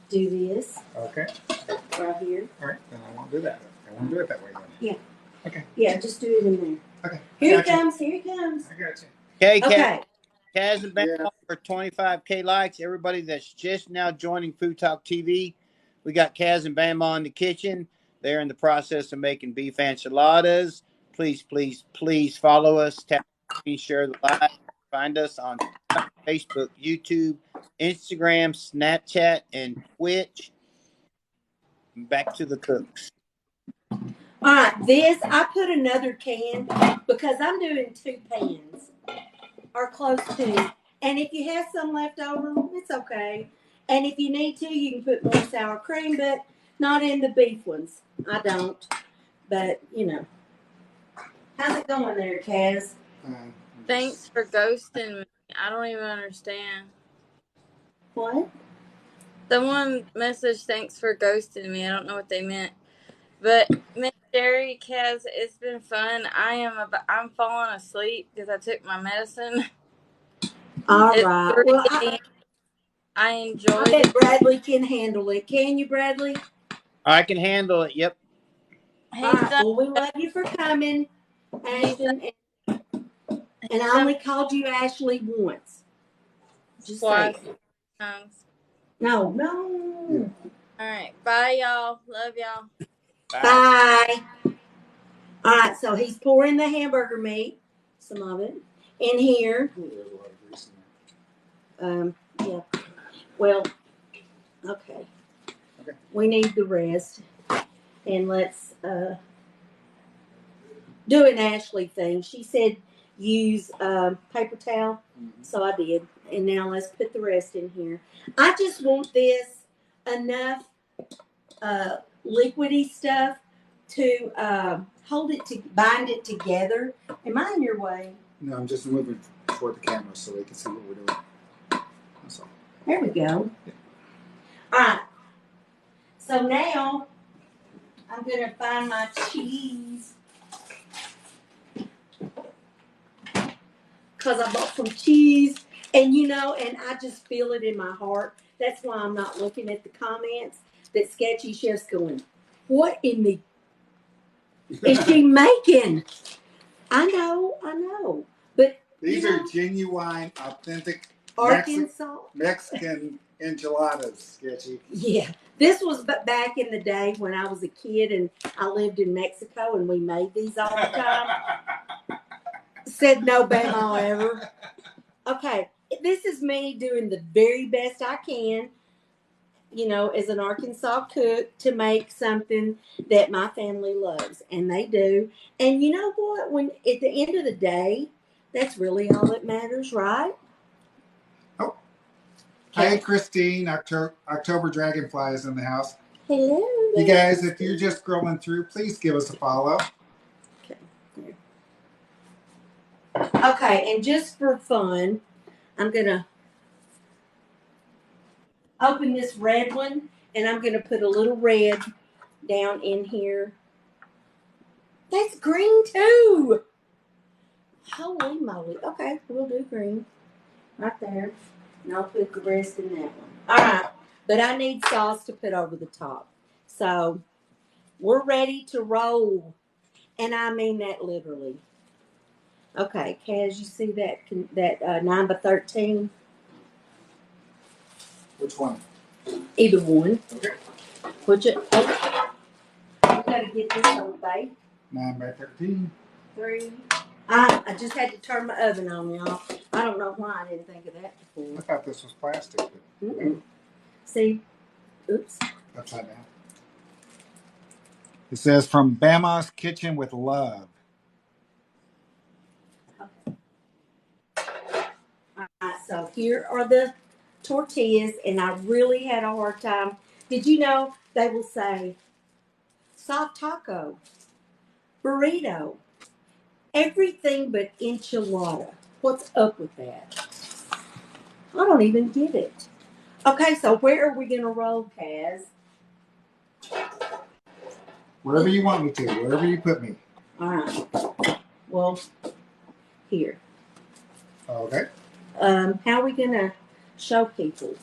Speaker 1: Do this
Speaker 2: Okay.
Speaker 1: right here.
Speaker 2: All right. Then I won't do that. I won't do it that way then.
Speaker 1: Yeah.
Speaker 2: Okay.
Speaker 1: Yeah, just do it in there.
Speaker 2: Okay.
Speaker 1: Here he comes. Here he comes.
Speaker 2: I got you.
Speaker 3: Okay,
Speaker 1: Okay.
Speaker 3: Kaz and
Speaker 2: Yeah.
Speaker 3: Bamaw for 25K likes. Everybody that's just now joining Food Talk TV, we got Kaz and Bamaw in the kitchen. They're in the process of making beef enchiladas. Please, please, please follow us. Tap, share the live. Find us on Facebook, YouTube, Instagram, Snapchat, and Twitch. Back to the cooks.
Speaker 1: All right. This I put another can because I'm doing 2 pans or close to. And if you have some left over, it's okay. And if you need to, you can put more sour cream, but not in the beef ones. I don't. But you know, how's it going there, Kaz?
Speaker 4: Thanks for ghosting me. I don't even understand.
Speaker 1: What?
Speaker 4: Someone messaged thanks for ghosting me. I don't know what they meant. But Miss Sherry, Kaz, it's been fun. I'm falling asleep because I took my medicine.
Speaker 1: All
Speaker 4: It's
Speaker 1: right.
Speaker 4: 3
Speaker 1: Well,
Speaker 4: a.m. I
Speaker 1: I
Speaker 4: enjoyed
Speaker 1: bet
Speaker 4: it.
Speaker 1: Bradley can handle it. Can you, Bradley?
Speaker 3: I can handle it. Yep.
Speaker 1: All
Speaker 4: He's
Speaker 1: right.
Speaker 4: done.
Speaker 1: Well, we love you for coming,
Speaker 4: He's done.
Speaker 1: Ashton. And
Speaker 4: He's
Speaker 1: I
Speaker 4: done
Speaker 1: only called you Ashley once. Just
Speaker 4: twice.
Speaker 1: saying.
Speaker 4: Times.
Speaker 1: No, no.
Speaker 4: All right. Bye, y'all. Love y'all.
Speaker 3: Bye.
Speaker 1: Bye. All right. So he's pouring the hamburger meat, some of it, in here.
Speaker 2: Ooh, there's a lot of grease in there.
Speaker 1: Yeah. Well, Okay.
Speaker 2: Okay.
Speaker 1: We need the rest. And let's do an Ashley thing. She said use paper towel. So I did. And now let's put the rest in here. I just want this enough liquidy stuff to hold it to bind it together. Am I in your way?
Speaker 2: No, I'm just moving toward the camera so they can see what we're doing. That's all.
Speaker 1: There we go.
Speaker 2: Yeah.
Speaker 1: All right. So now I'm going to find my cheese. Because I bought some cheese. And and I just feel it in my heart. That's why I'm not looking at the comments that Sketchy Chef's going, what in the is she making? I know. But
Speaker 2: these are genuine, authentic
Speaker 1: Arkansas
Speaker 2: Mexican enchiladas, Sketchy.
Speaker 1: Yeah. This was back in the day when I was a kid and I lived in Mexico and we made these all the time. Said no Bamaw ever. Okay. This is me doing the very best I can, as an Arkansas cook to make something that my family loves. And they do. And you know what? When at the end of the day, that's really all that matters, right?
Speaker 2: Oh. Hi, Christine. October Dragonfly is in the house.
Speaker 1: Hello.
Speaker 2: You guys, if you're just scrolling through, please give us a follow.
Speaker 1: Okay, and just for fun, I'm going to open this red one, and I'm going to put a little red down in here. That's green, too. Holy moly. Okay, we'll do green right there, and I'll put the rest in that one. All right, but I need sauce to put over the top. So we're ready to roll, and I mean that literally. Okay, Kaz, you see that 9 by 13?
Speaker 2: Which one?
Speaker 1: Either one.
Speaker 2: Okay.
Speaker 1: Put it. Oh, we gotta get this on bake.
Speaker 2: 9 by 13.
Speaker 1: 3. I just had to turn my oven on, y'all. I don't know why I didn't think of that
Speaker 2: I
Speaker 1: before.
Speaker 2: thought this was plastic.
Speaker 1: Mm-mm. See? Oops.
Speaker 2: Upside down. It says from Bamaw's Kitchen with Love.
Speaker 1: Okay. All right, so here are the tortillas, and I really had a hard time. Did you know they will say soft taco, burrito, everything but enchilada? What's up with that? I don't even get it. Okay, so where are we going to roll, Kaz?
Speaker 2: Wherever you want me to, wherever you put me.
Speaker 1: All right. Well, here.
Speaker 2: Okay.
Speaker 1: How are we going to show people?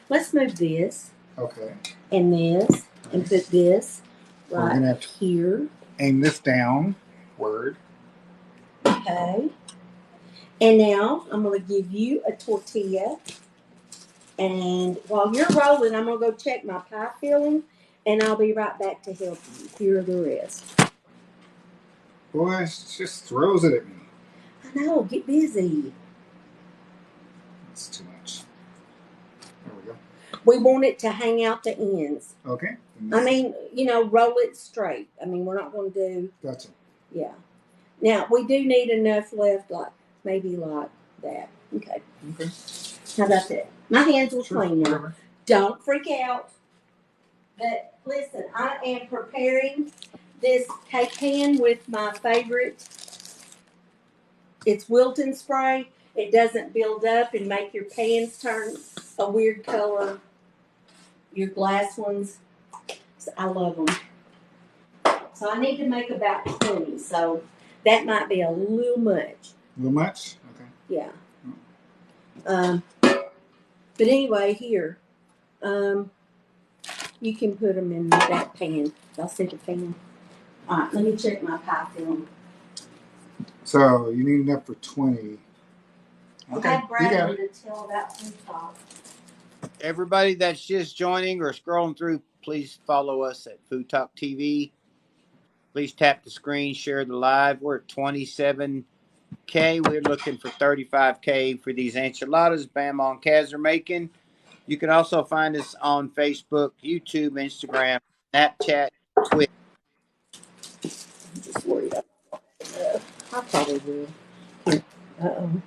Speaker 1: Let's move this.
Speaker 2: Okay.
Speaker 1: And this. And put this
Speaker 2: We're gonna have to
Speaker 1: here.
Speaker 2: aim this down. Word.
Speaker 1: Okay. And now I'm going to give you a tortilla. And while you're rolling, I'm going to go check my pie filling. And I'll be right back to help you. Here are the rest.
Speaker 2: Boy, it just throws it at me.
Speaker 1: I know. Get busy.
Speaker 2: That's too much. There we go.
Speaker 1: We want it to hang out the ends.
Speaker 2: Okay.
Speaker 1: I mean, roll it straight. I mean, we're not going to do.
Speaker 2: Gotcha.
Speaker 1: Yeah. Now, we do need enough left, maybe like that. Okay.
Speaker 2: Okay.
Speaker 1: How about that? My hands will
Speaker 2: Sure,
Speaker 1: clean now.
Speaker 2: whatever.
Speaker 1: Don't freak out. But listen, I am preparing this cake pan with my favorite. It's Wilton spray. It doesn't build up and make your pans turn a weird color. Your glass ones. So I love them. So I need to make about 20. So that might be a little much.
Speaker 2: A little much? Okay.
Speaker 1: Yeah. But anyway, here. You can put them in that pan. Y'all see the pan? All right, let me check my pie film.
Speaker 2: So you need enough for 20. Okay,
Speaker 1: I had Bradley to tell about food talk.
Speaker 3: Everybody that's just joining or scrolling through, please follow us at Food Talk TV. Please tap the screen, share the live. We're at 27K. We're looking for 35K for these enchiladas Bamaw and Kaz are making. You can also find us on Facebook, YouTube, Instagram, Snapchat, Twitter.
Speaker 1: I'm just worried. I probably will. Here. Uh-oh.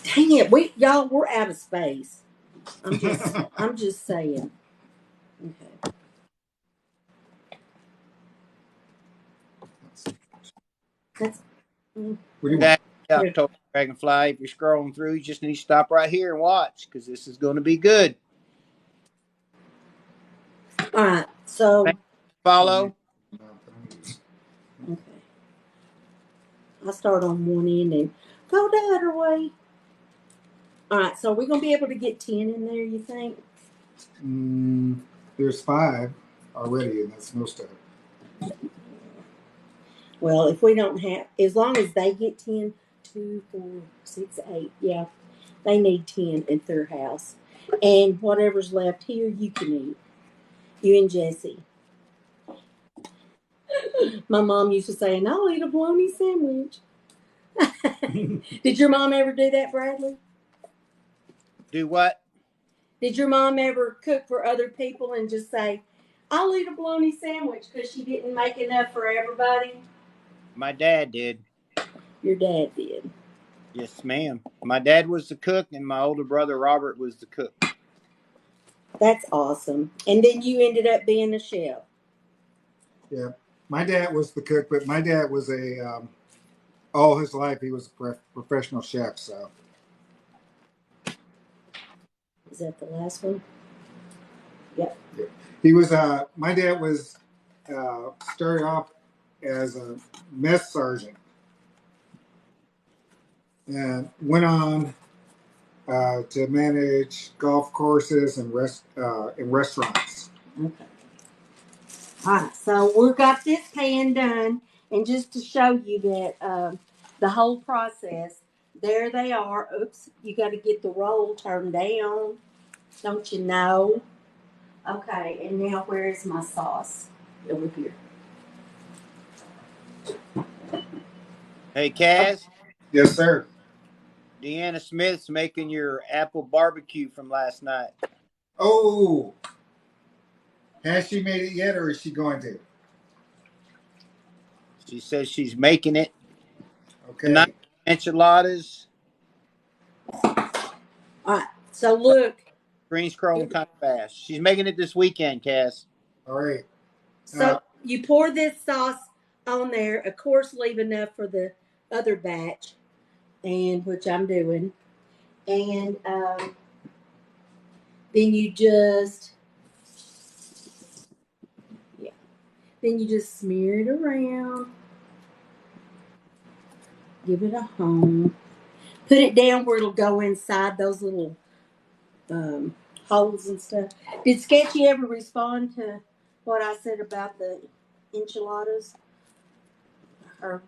Speaker 1: Dang it, we're out of space. I'm just saying. Okay. That's
Speaker 2: What do you want?
Speaker 3: Exactly,
Speaker 1: here.
Speaker 3: October Dragonfly. If you're scrolling through, you just need to stop right here and watch because this is going to be good.
Speaker 1: All right. So
Speaker 3: Follow.
Speaker 1: okay. I start on one end and go the other way. All right. So we're gonna be able to get 10 in there. You think?
Speaker 2: There's 5 already, and that's most of it.
Speaker 1: Well, if we don't have, as long as they get 10, 2, 4, 6, 8, yeah, they need 10 at their house. And whatever's left here, you can eat. You and Jesse. My mom used to say, and I'll eat a bologna sandwich. Did your mom ever do that, Bradley?
Speaker 3: Do what?
Speaker 1: Did your mom ever cook for other people and just say, I'll eat a bologna sandwich because she didn't make enough for everybody?
Speaker 3: My dad did.
Speaker 1: Your dad did.
Speaker 3: Yes, ma'am. My dad was the cook, and my older brother Robert was the cook.
Speaker 1: That's awesome. And then you ended up being a chef.
Speaker 2: Yeah, my dad was the cook, but my dad was all his life he was a professional chef. So
Speaker 1: Is that the last one? Yep.
Speaker 2: yeah. He was. My dad was started off as a mess sergeant and went on to manage golf courses and restaurants.
Speaker 1: Okay. All right. So we got this pan done. And just to show you that the whole process, there they are. Oops. You got to get the roll turned down. Don't you know? Okay. And now where is my sauce? Over here.
Speaker 3: Hey, Kaz.
Speaker 2: Yes, sir.
Speaker 3: Deanna Smith's making your apple barbecue from last night.
Speaker 2: Oh, has she made it yet, or is she going to?
Speaker 3: She says she's making it tonight.
Speaker 2: Okay.
Speaker 3: Enchiladas.
Speaker 1: All right. So look.
Speaker 3: Green scrolling kind of fast. She's making it this weekend, Kaz.
Speaker 2: All right.
Speaker 1: So you pour this sauce on there. Of course, leave enough for the other batch, and which I'm doing. And then you just, yeah. Then you just smear it around. Give it a home. Put it down where it'll go inside those little holes and stuff. Did Sketchy ever respond to what I said about the enchiladas? Or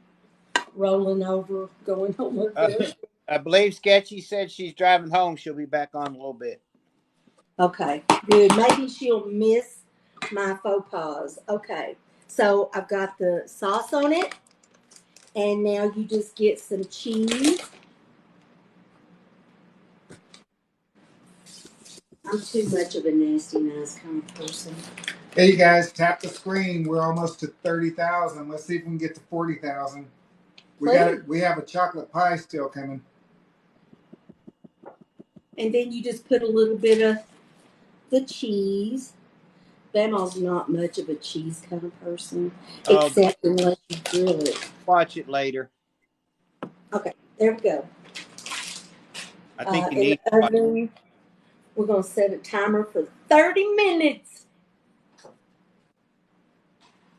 Speaker 1: rolling over, going home like this?
Speaker 3: I believe Sketchy said she's driving home. She'll be back on a little bit.
Speaker 1: Okay, good. Maybe she'll miss my faux pas. Okay, so I've got the sauce on it, and now you just get some cheese. I'm too much of a nasty, nice kind of person.
Speaker 2: Hey, you guys, tap the screen. We're almost to 30,000. Let's see if we can get to 40,000. We have a chocolate pie still coming.
Speaker 1: And then you just put a little bit of the cheese. Bamaw's not much of a cheese kind of person, except unless you grill it.
Speaker 3: Watch it later.
Speaker 1: Okay, there we go.
Speaker 3: I think you
Speaker 1: In
Speaker 3: need.
Speaker 1: the oven, we're going to set a timer for 30 minutes.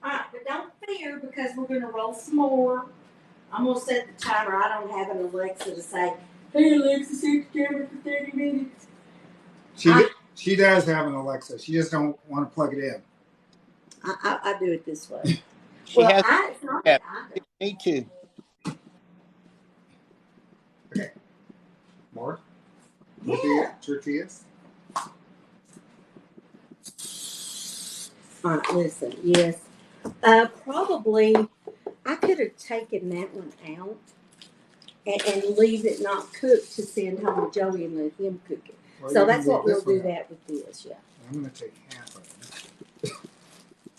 Speaker 1: All right, but don't fear because we're going to roll some more. I'm going to set the timer. I don't have an Alexa to say, hey, Alexa, set the timer for 30 minutes.
Speaker 2: She does have an Alexa. She just don't want to plug it in.
Speaker 1: I do it this way.
Speaker 3: She
Speaker 1: Well,
Speaker 3: has.
Speaker 1: it's not
Speaker 3: Yeah,
Speaker 1: that I do.
Speaker 3: me too.
Speaker 2: Okay. More?
Speaker 1: Yeah.
Speaker 2: Tortillas?
Speaker 1: All right, listen, yes. Probably, I could have taken that one out and leave it not cooked to send home to Joey and let him cook it.
Speaker 2: Well,
Speaker 1: So
Speaker 2: you can
Speaker 1: that's what
Speaker 2: leave
Speaker 1: we'll
Speaker 2: this one
Speaker 1: do
Speaker 2: out.
Speaker 1: that with this, yeah.
Speaker 2: I'm going to take half of it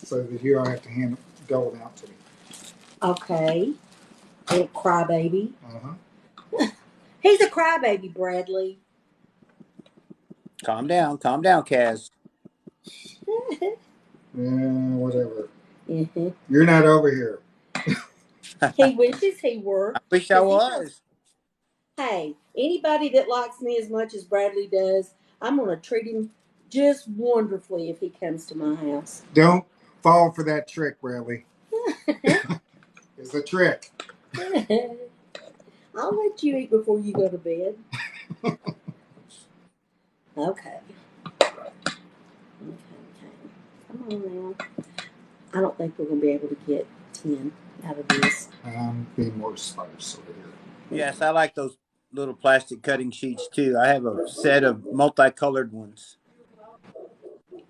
Speaker 2: so that you don't have to dole it out to me.
Speaker 1: Okay. Little crybaby.
Speaker 2: Uh-huh.
Speaker 1: He's a crybaby, Bradley.
Speaker 3: Calm down, Kaz.
Speaker 2: Whatever.
Speaker 1: Mm-hmm.
Speaker 2: You're not over here.
Speaker 1: He wishes he
Speaker 3: I
Speaker 1: were.
Speaker 3: wish I was.
Speaker 1: Hey, anybody that likes me as much as Bradley does, I'm going to treat him just wonderfully if he comes to my house.
Speaker 2: Don't fall for that trick, Bradley. It's a trick.
Speaker 1: I'll let you eat before you go to bed. Okay. Come on now. I don't think we're going to be able to get 10 out of this.
Speaker 2: Be more sparse over here.
Speaker 3: Yes, I like those little plastic cutting sheets too. I have a set of multicolored ones.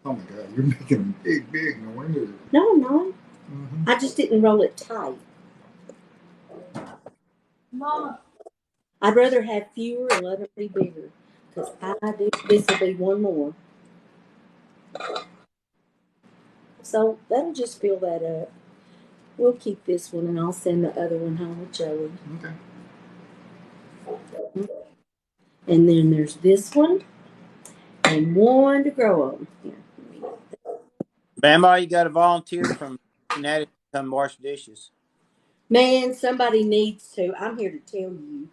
Speaker 2: Oh my God, you're making them big, big. No wonder.
Speaker 1: No, I'm not.
Speaker 2: Mm-hmm.
Speaker 1: I just didn't roll it tight. Mama. I'd rather have fewer and let them be bigger. Because I do. This will be one more. So that'll just fill that up. We'll keep this one and I'll send the other one home with Joey.
Speaker 2: Okay.
Speaker 1: And then there's this one and one to grow on. Here.
Speaker 3: Bamaw, you got a volunteer from Cincinnati to come wash dishes.
Speaker 1: Man, somebody needs to. I'm here to tell you.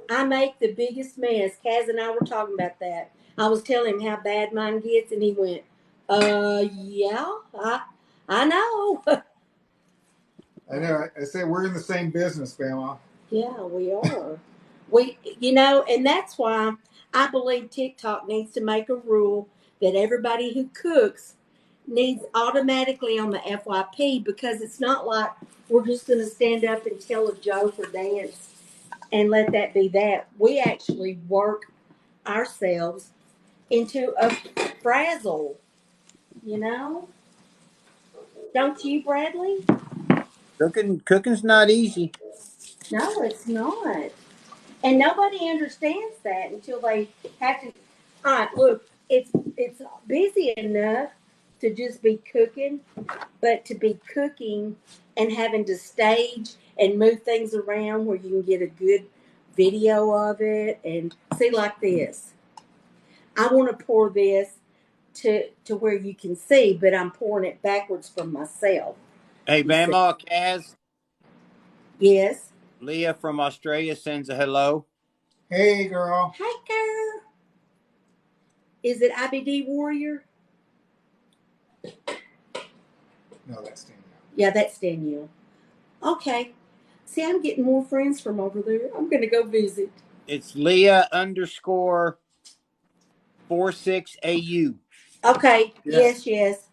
Speaker 1: I make the biggest mess. Kaz and I were talking about that. I was telling him how bad mine gets, and he went, yeah, I know.
Speaker 2: I know. I said we're in the same business, Bama.
Speaker 1: Yeah, we are. And that's why I believe TikTok needs to make a rule that everybody who cooks needs automatically on the FYP, because it's not like we're just going to stand up and tell a joke or dance and let that be that. We actually work ourselves into a frazzle, you know? Don't you, Bradley?
Speaker 3: Cooking's not easy.
Speaker 1: No, it's not. And nobody understands that until they have to. All right, look, it's busy enough to just be cooking, but to be cooking and having to stage and move things around where you can get a good video of it and see like this. I want to pour this to where you can see, but I'm pouring it backwards from myself.
Speaker 3: Hey,
Speaker 1: You see?
Speaker 3: Bamaw, Kaz,
Speaker 1: Yes.
Speaker 3: Leah from Australia sends a hello.
Speaker 2: Hey, girl.
Speaker 1: Hey, girl. Is it IBD Warrior?
Speaker 2: No, that's Danielle.
Speaker 1: Yeah, that's Danielle. Okay. See, I'm getting more friends from over there. I'm going to go visit.
Speaker 3: It's Leah _46AU.
Speaker 1: Okay.
Speaker 2: Yes.
Speaker 1: Yes.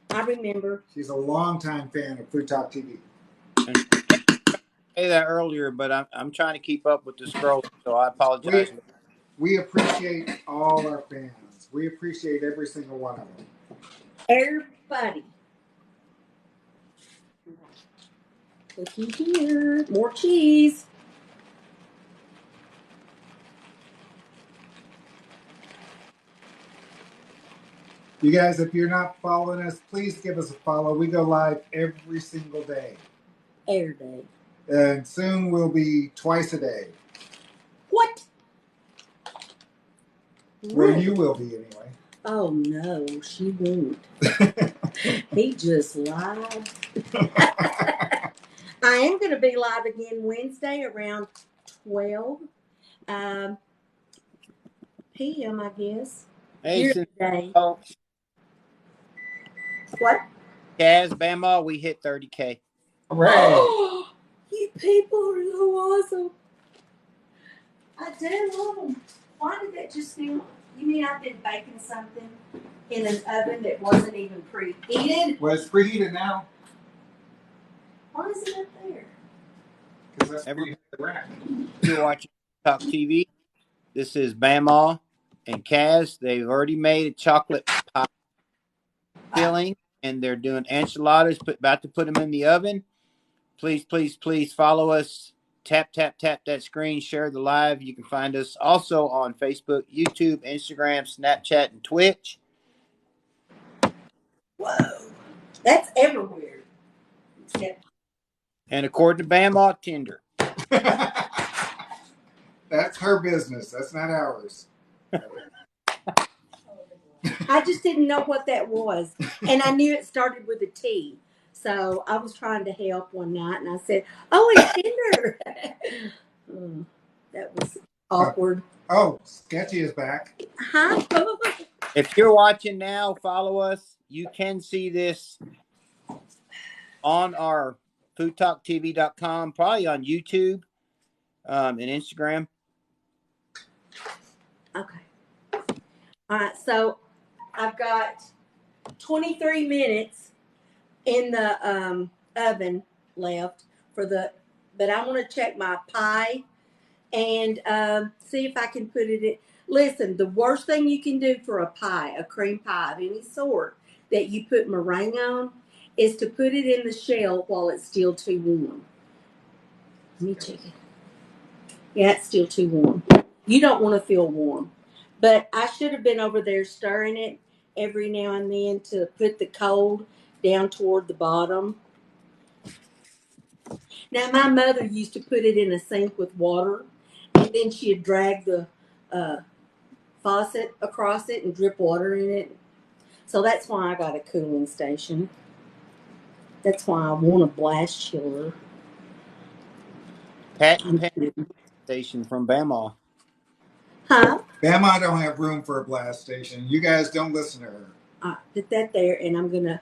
Speaker 1: I remember.
Speaker 2: She's a longtime fan of Food Talk TV.
Speaker 3: And I say that earlier, but I'm trying to keep up with the scroll, so I
Speaker 2: We
Speaker 3: apologize.
Speaker 2: we appreciate all our fans. We appreciate every single one of them.
Speaker 1: Everybody. Looky here. More cheese.
Speaker 2: You guys, if you're not following us, please give us a follow. We go live every single day.
Speaker 1: Every day.
Speaker 2: And soon we'll be twice a day.
Speaker 1: What?
Speaker 2: Well, you will be anyway.
Speaker 1: Oh, no, she won't. He just lied. I am going to be live again Wednesday around 12 p.m., I guess.
Speaker 3: Hey,
Speaker 1: During
Speaker 3: since
Speaker 1: the day. What?
Speaker 3: Kaz, Bamaw, we hit 30K.
Speaker 2: Hooray!
Speaker 1: You people are so awesome. I do love them. Why did that just feel? You mean I've been baking something in an oven that wasn't even preheated?
Speaker 2: Well, it's preheated now.
Speaker 1: Why is it up there?
Speaker 2: Because that's preheated rack.
Speaker 3: You're watching Talk TV. This is Bamaw and Kaz. They've already made a chocolate pie filling, and they're doing enchiladas. About to put them in the oven. Please, please, please follow us Tap that screen, share the live. You can find us also on Facebook, YouTube, Instagram, Snapchat, and Twitch.
Speaker 1: Whoa, that's everywhere. Except
Speaker 3: And according to Bamaw, Tinder.
Speaker 2: That's her business. That's not ours.
Speaker 1: I just didn't know what that was, and I knew it started with a T. So I was trying to help one night, and I said, "Oh, it's Tinder." That was awkward.
Speaker 2: Oh, Sketchy is back.
Speaker 1: Huh?
Speaker 3: If you're watching now, follow us. You can see this on our foodtalktv.com, probably on YouTube and Instagram.
Speaker 1: Okay. All right. So I've got 23 minutes in the oven left but I want to check my pie and see if I can put it in. Listen, the worst thing you can do for a pie, a cream pie of any sort that you put meringue on, is to put it in the shell while it's still too warm. Let me check it. Yeah, it's still too warm. You don't want to feel warm. But I should have been over there stirring it every now and then to put the cold down toward the bottom. Now, my mother used to put it in a sink with water, and then she'd drag the uh, faucet across it and drip water in it. So that's why I got a cooling station. That's why I want a blast chiller.
Speaker 3: Patent
Speaker 1: I'm
Speaker 3: pen
Speaker 1: kidding.
Speaker 3: station from Bamaw.
Speaker 1: Huh?
Speaker 2: Bama don't have room for a blast station. You guys don't listen to her.
Speaker 1: I put that there, and I'm going to,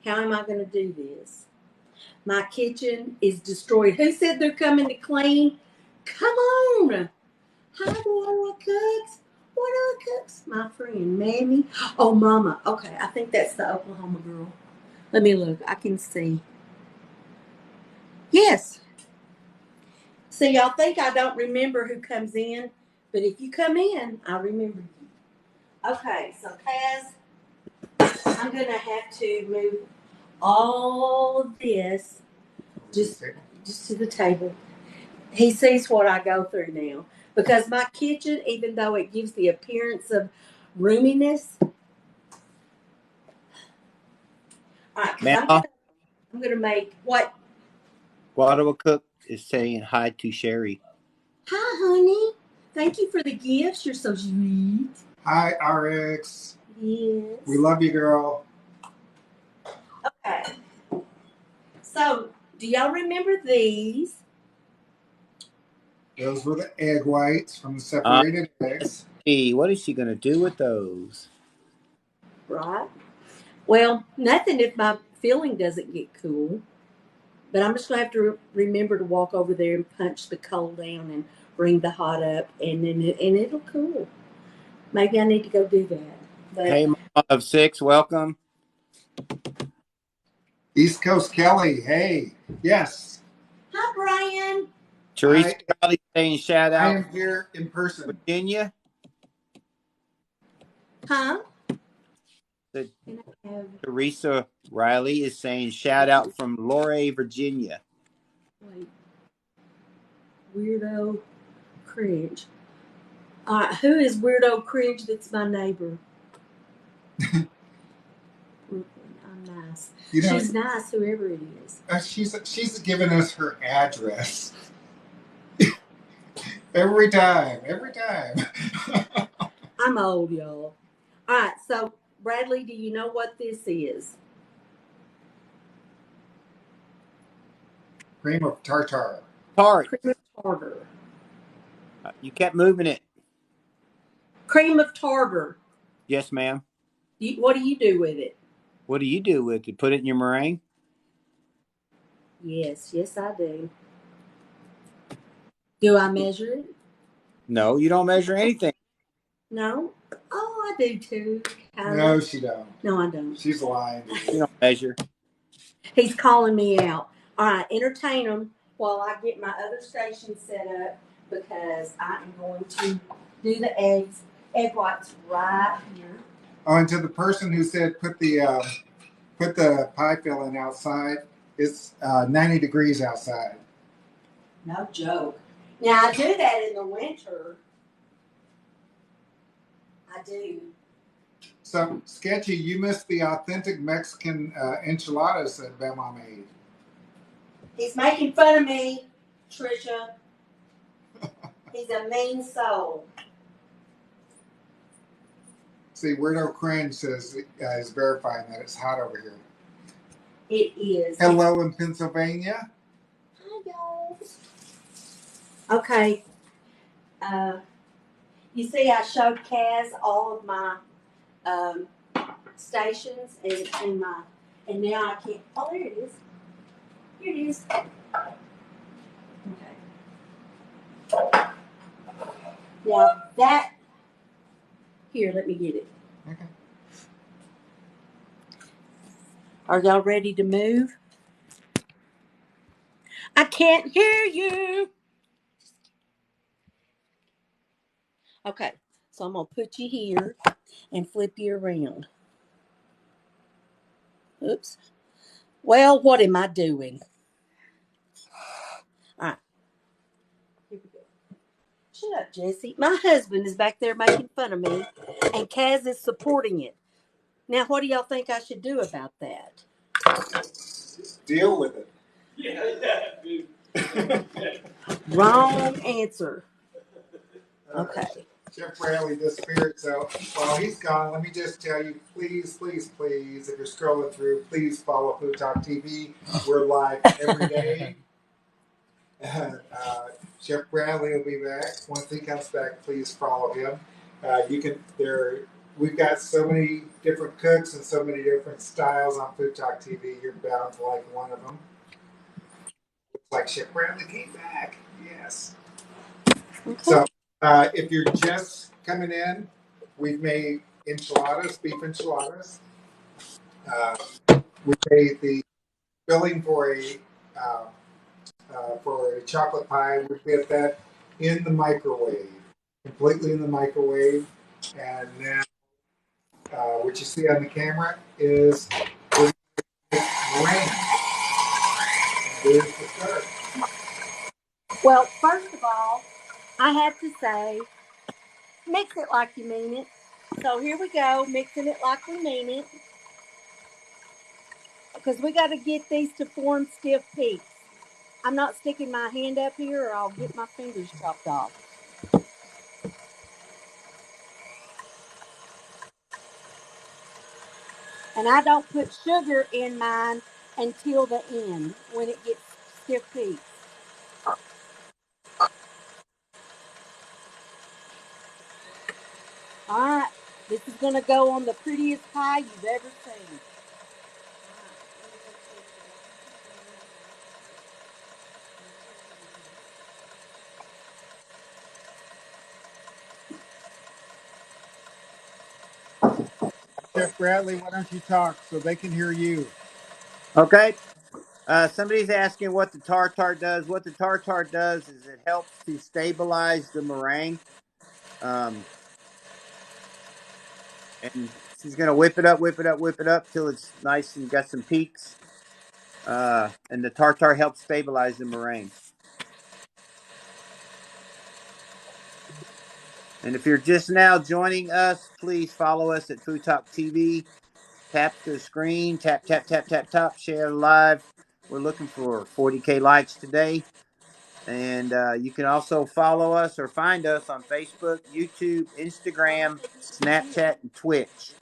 Speaker 1: how am I going to do this? My kitchen is destroyed. Who said they're coming to clean? Come on. Hi, Laura Cooks. What are Cooks? My friend, Mammy. Oh, Mama. Okay, I think that's the Oklahoma girl. Let me look. I can see. Yes. See, y'all think I don't remember who comes in, but if you come in, I remember you. Okay, so Kaz, I'm going to have to move all of this just to the table. He sees what I go through now. Because my kitchen, even though it gives the appearance of roominess, all right, because
Speaker 3: Bamaw,
Speaker 1: I'm gonna make what?
Speaker 3: Guadalupe Cook is saying hi to Sherry.
Speaker 1: Hi, honey. Thank you for the gifts. You're so sweet.
Speaker 2: Hi, RX.
Speaker 1: Yes.
Speaker 2: We love you, girl.
Speaker 1: Okay. So, do y'all remember these?
Speaker 2: Those were the egg whites from the separated eggs.
Speaker 3: What is she going to do with those?
Speaker 1: Right. Well, nothing if my filling doesn't get cool. But I'm just going to have to remember to walk over there and punch the cold down and bring the hot up, and then it'll cool. Maybe I need to go do that. But
Speaker 3: Hey, Mama of Six, welcome.
Speaker 2: East Coast Kelly, hey. Yes.
Speaker 1: hi, Brian.
Speaker 3: Teresa Crowley saying shout
Speaker 2: I
Speaker 3: out
Speaker 2: am here in person.
Speaker 3: Virginia.
Speaker 1: Huh?
Speaker 3: Teresa Riley is saying shout out from Luray, Virginia.
Speaker 1: Wait. Weirdo Cringe. All right, who is Weirdo Cringe that's my neighbor? I'm nice.
Speaker 2: You know,
Speaker 1: she's nice, whoever it is.
Speaker 2: She's giving us her address. Every time.
Speaker 1: I'm old, y'all. All right, so Bradley, do you know what this is?
Speaker 2: Cream of tartar.
Speaker 3: Tart.
Speaker 1: Cream of tartar.
Speaker 3: You kept moving it.
Speaker 1: Cream of tartar.
Speaker 3: Yes, ma'am.
Speaker 1: What do you do with it?
Speaker 3: What do you do with it? Put it in your meringue?
Speaker 1: Yes, I do. Do I measure it?
Speaker 3: No, you don't measure anything.
Speaker 1: No. Oh, I do too.
Speaker 2: No, she don't.
Speaker 1: No, I don't.
Speaker 2: She's lying.
Speaker 3: You don't measure.
Speaker 1: He's calling me out. All right, entertain him while I get my other station set up because I am going to do the egg whites right here.
Speaker 2: Oh, and to the person who said put the pie filling outside, It's 90 degrees outside.
Speaker 1: No joke. Now I do that in the winter. I do.
Speaker 2: So, Sketchy, you missed the authentic Mexican enchiladas that Bamaw made.
Speaker 1: He's making fun of me, Trisha. He's a mean soul.
Speaker 2: See, Weirdo Cringe says is verifying that it's hot over here.
Speaker 1: It is.
Speaker 2: Hello in Pennsylvania.
Speaker 1: Hi, y'all. Okay. You see, I showed Kaz all of my stations and now I can't. Oh, there it is. Here it is. Okay. Now that. Here, let me get it.
Speaker 2: Okay.
Speaker 1: Are y'all ready to move? I can't hear you. Okay, so I'm going to put you here and flip you around. Oops. Well, what am I doing? All right. Here we go. Shut up, Jesse. My husband is back there making fun of me, and Kaz is supporting it. Now, what do y'all think I should do about that?
Speaker 2: Deal with it.
Speaker 1: Wrong answer. Okay.
Speaker 2: Chef Bradley disappeared, so while he's gone, let me just tell you, please, please, please, if you're scrolling through, please follow Food Talk TV. We're live every day. Chef Bradley will be back. Once he comes back, please follow him. We've got so many different cooks and so many different styles on Food Talk TV. You're bound to like one of them. Looks like Chef Bradley came back. Yes.
Speaker 1: Okay.
Speaker 2: So, if you're just coming in, we've made enchiladas, beef enchiladas. We made the filling for a chocolate pie. We put that in the microwave, completely in the microwave, and now what you see on the camera is meringue. There's the start.
Speaker 1: Well, first of all, I have to say, mix it like you mean it. So here we go, mixing it like we mean it. Because we got to get these to form stiff peaks. I'm not sticking my hand up here or I'll get my fingers chopped off. And I don't put sugar in mine until the end when it gets stiff peaks. All right, this is going to go on the prettiest pie you've ever seen.
Speaker 2: Chef Bradley, why don't you talk so they can hear you?
Speaker 3: Okay. Somebody's asking what the tartar does. What the tartar does is it helps to stabilize the meringue. And she's gonna whip it up, whip it up, whip it up till it's nice and got some peaks. And the tartar helps stabilize the meringue. And if you're just now joining us, please follow us at Food Talk TV. Tap the screen, tap, tap, tap, tap, tap, share live. We're looking for 40K likes today. And you can also follow us or find us on Facebook, YouTube, Instagram, Snapchat, and Twitch.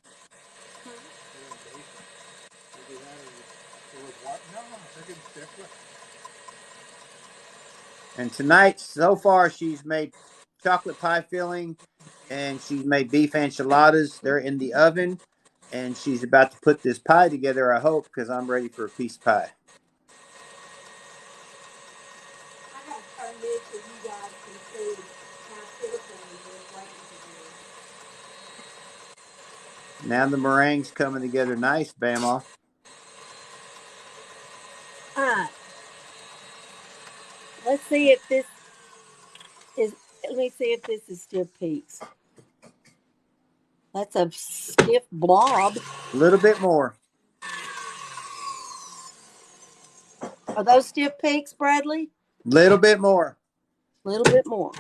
Speaker 3: And tonight, so far, she's made chocolate pie filling and she's made beef enchiladas. They're in the oven. And she's about to put this pie together, I hope, because I'm ready for a piece of pie.
Speaker 1: I got to turn this so you guys can see how beautiful it is.
Speaker 3: Now the meringue's coming together nice, Bamaw.
Speaker 1: All right. Let's see if this is. Let me see if this is stiff peaks. That's a stiff blob.
Speaker 3: A little bit more.
Speaker 1: Are those stiff peaks, Bradley?
Speaker 3: Little bit more.
Speaker 1: A little bit more.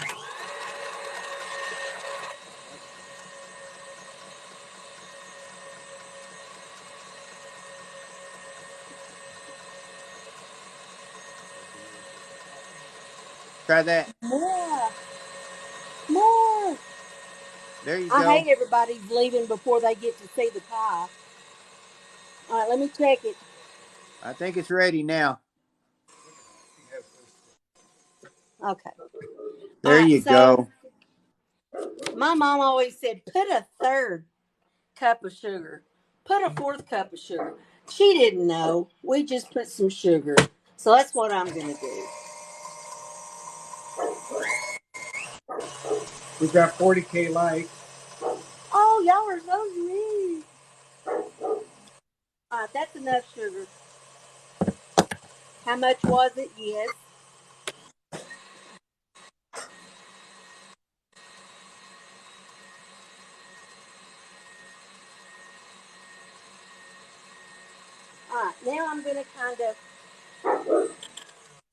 Speaker 3: Try that.
Speaker 1: More. More.
Speaker 3: There you
Speaker 1: I
Speaker 3: go.
Speaker 1: hate everybody's leaving before they get to see the pie. All right, let me check it.
Speaker 3: I think it's ready now.
Speaker 1: Okay. All
Speaker 3: There
Speaker 1: right,
Speaker 3: you
Speaker 1: so
Speaker 3: go.
Speaker 1: my mom always said, put a third cup of sugar. Put a fourth cup of sugar. She didn't know. We just put some sugar. So that's what I'm going to do.
Speaker 2: We've got 40K likes.
Speaker 1: Oh, y'all are so sweet. All right, that's enough sugar. How much was it? Yes. All right, now I'm going to kind of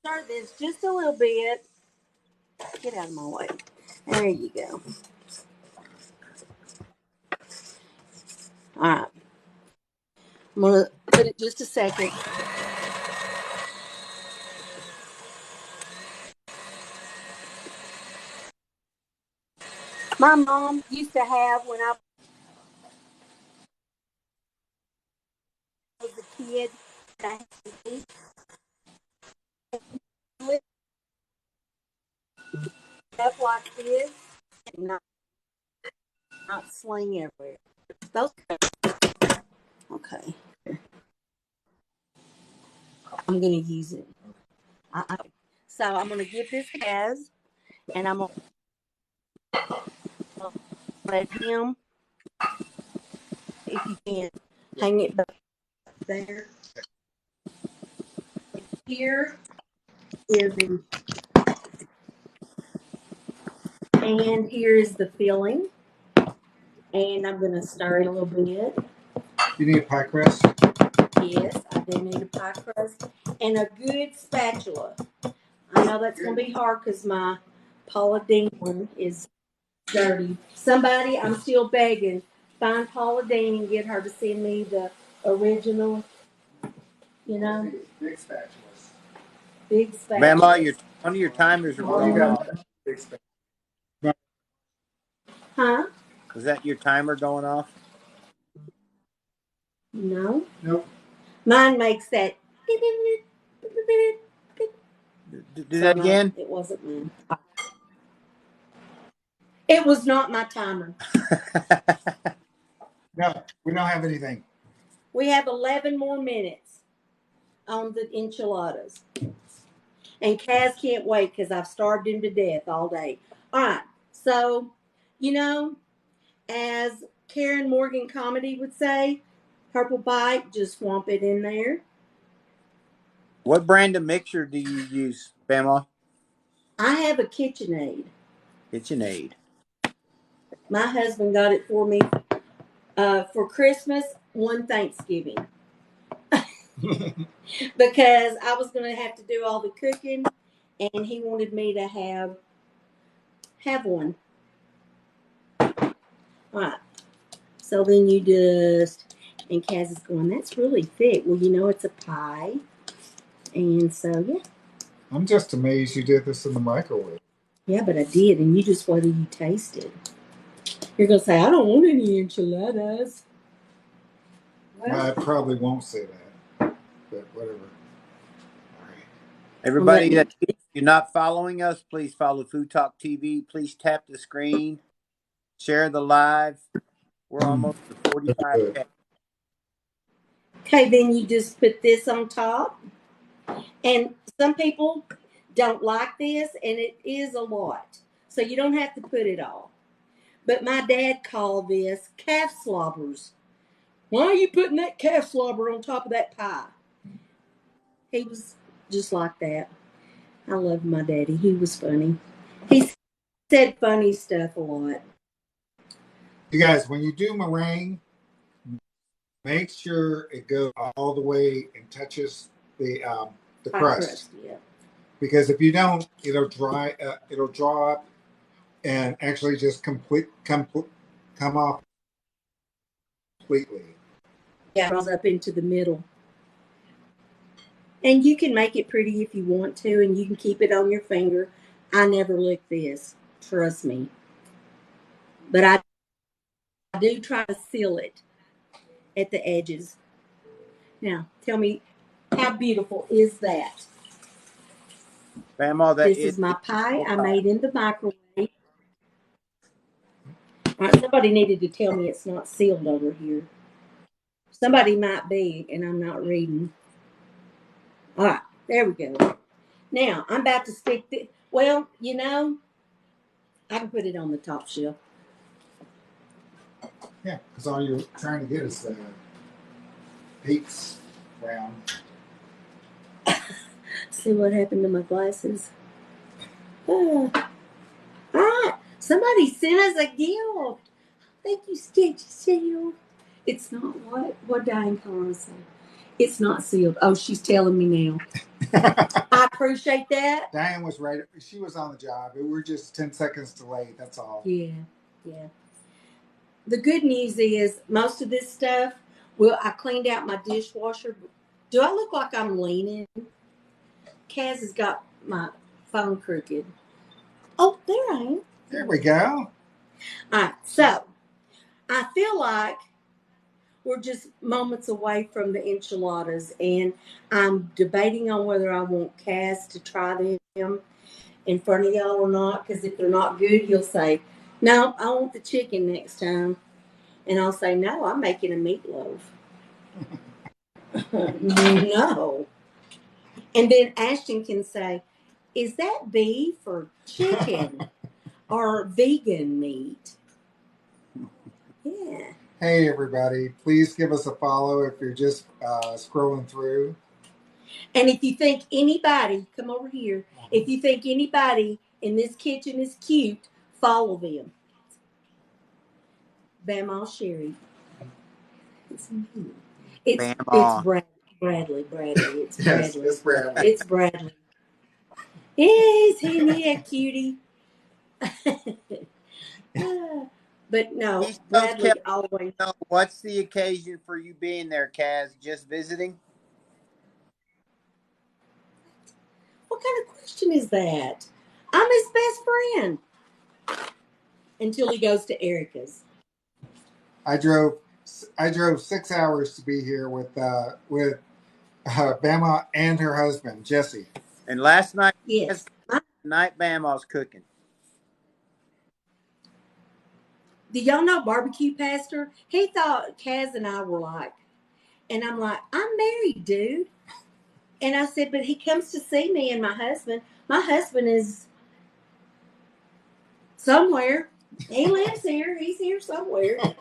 Speaker 1: stir this just a little bit. Get out of my way. There you go. All right. I'm going to put it just a second. My mom used to have, when I was a kid, I had to up like this and not sling everywhere. Those, okay. I'm going to use it. So I'm going to give this Kaz, and I'm going to let him, if you can, hang it back there. Here is the, and here is the filling. And I'm going to stir it a little bit.
Speaker 2: You need a pie crust?
Speaker 1: Yes, I do need a pie crust and a good spatula. I know that's going to be hard because my Paula Deen one is dirty. Somebody, I'm still begging, find Paula Deen and get her to send me the original, you know,
Speaker 2: Big spatulas.
Speaker 1: big
Speaker 3: Bamaw,
Speaker 1: spatulas.
Speaker 3: one of your timers are
Speaker 2: Oh, you
Speaker 3: going
Speaker 2: got
Speaker 3: off.
Speaker 2: big spatulas.
Speaker 1: Huh?
Speaker 3: Was that your timer going off?
Speaker 1: No.
Speaker 2: Nope.
Speaker 1: Mine makes that.
Speaker 3: Do
Speaker 1: So
Speaker 3: that
Speaker 1: no,
Speaker 3: again.
Speaker 1: it wasn't mine. It was not my timer.
Speaker 2: No, we don't have anything.
Speaker 1: We have 11 more minutes on the enchiladas. And Kaz can't wait because I've starved him to death all day. All right. So, you know, as Karen Morgan Comedy would say, purple bite, just swamp it in there.
Speaker 3: What brand of mixer do you use, Bamaw?
Speaker 1: I have a KitchenAid.
Speaker 3: KitchenAid.
Speaker 1: My husband got it for me for Christmas, one Thanksgiving, because I was going to have to do all the cooking, and he wanted me to have one. All right. So then you just, and Kaz is going, that's really thick. Well, you know, it's a pie. And so, yeah.
Speaker 2: I'm just amazed you did this in the microwave.
Speaker 1: Yeah, but I did. And you just wait till you taste it. You're going to say, I don't want any enchiladas.
Speaker 2: Well, I probably won't say that, but whatever. All right.
Speaker 3: Everybody that you're not following us, please follow Food Talk TV. Please tap the screen, share the live. We're almost to
Speaker 2: That's good.
Speaker 3: 45K.
Speaker 1: Okay, then you just put this on top. And some people don't like this, and it is a lot. So you don't have to put it all. But my dad called this calf slobbers. Why are you putting that calf slobber on top of that pie? He was just like that. I loved my daddy. He was funny. He said funny stuff a lot.
Speaker 2: You guys, when you do meringue, make sure it goes all the way and touches the the
Speaker 1: Pie
Speaker 2: crust.
Speaker 1: yeah.
Speaker 2: Because if you don't, it'll draw up and actually just come off completely.
Speaker 1: Yeah, it draws up into the middle. And you can make it pretty if you want to, and you can keep it on your finger. I never lick this, trust me. But I do try to seal it at the edges. Now, tell me, how beautiful is that?
Speaker 3: Bamaw, that
Speaker 1: This
Speaker 3: is
Speaker 1: is my
Speaker 3: a
Speaker 1: pie
Speaker 3: beautiful
Speaker 1: I
Speaker 3: pie.
Speaker 1: made in the microwave. All right, somebody needed to tell me it's not sealed over here. Somebody might be, and I'm not reading. All right, there we go. Now, I'm about to stick this. Well, you know, I can put it on the top shelf.
Speaker 2: Yeah, because all you're trying to get is the peaks round.
Speaker 1: See what happened to my glasses? Ah, somebody sent us a gift. Thank you, Stitch Seal. It's not what Diane Collins say. It's not sealed. Oh, she's telling me now. I appreciate that.
Speaker 2: Diane was right. She was on the job. We were just 10 seconds delayed. That's all.
Speaker 1: Yeah, yeah. The good news is most of this stuff. Well, I cleaned out my dishwasher. Do I look like I'm leaning? Kaz has got my phone crooked. Oh, there I am.
Speaker 2: There we go.
Speaker 1: All right, so I feel like we're just moments away from the enchiladas, and I'm debating on whether I want Kaz to try them in front of y'all or not, because if they're not good, he'll say, no, I want the chicken next time. And I'll say, no, I'm making a meatloaf. No. And then Ashton can say, is that beef or chicken or vegan meat? Yeah.
Speaker 2: Hey, everybody. Please give us a follow if you're just scrolling through.
Speaker 1: And if you think anybody, come over here, if you think anybody in this kitchen is cute, follow them. Bamaw Sherry. It's me. It's
Speaker 3: Bamaw.
Speaker 1: Bradley. It's
Speaker 2: Yes,
Speaker 1: Bradley.
Speaker 2: it's Bradley.
Speaker 1: It's Bradley. Isn't he a cutie? But no,
Speaker 3: East Coast
Speaker 1: Bradley always.
Speaker 3: what's the occasion for you being there, Kaz? Just visiting?
Speaker 1: What kind of question is that? I'm his best friend until he goes to Erica's.
Speaker 2: I drove 6 hours to be here with Bama and her husband Jesse.
Speaker 3: And last night,
Speaker 1: Yes.
Speaker 3: tonight Bamaw's cooking.
Speaker 1: Do y'all know Barbecue Pastor? He thought Kaz and I were like, and I'm like, I'm married, dude. And I said, but he comes to see me and my husband. My husband is somewhere. He lives here. He's here somewhere. I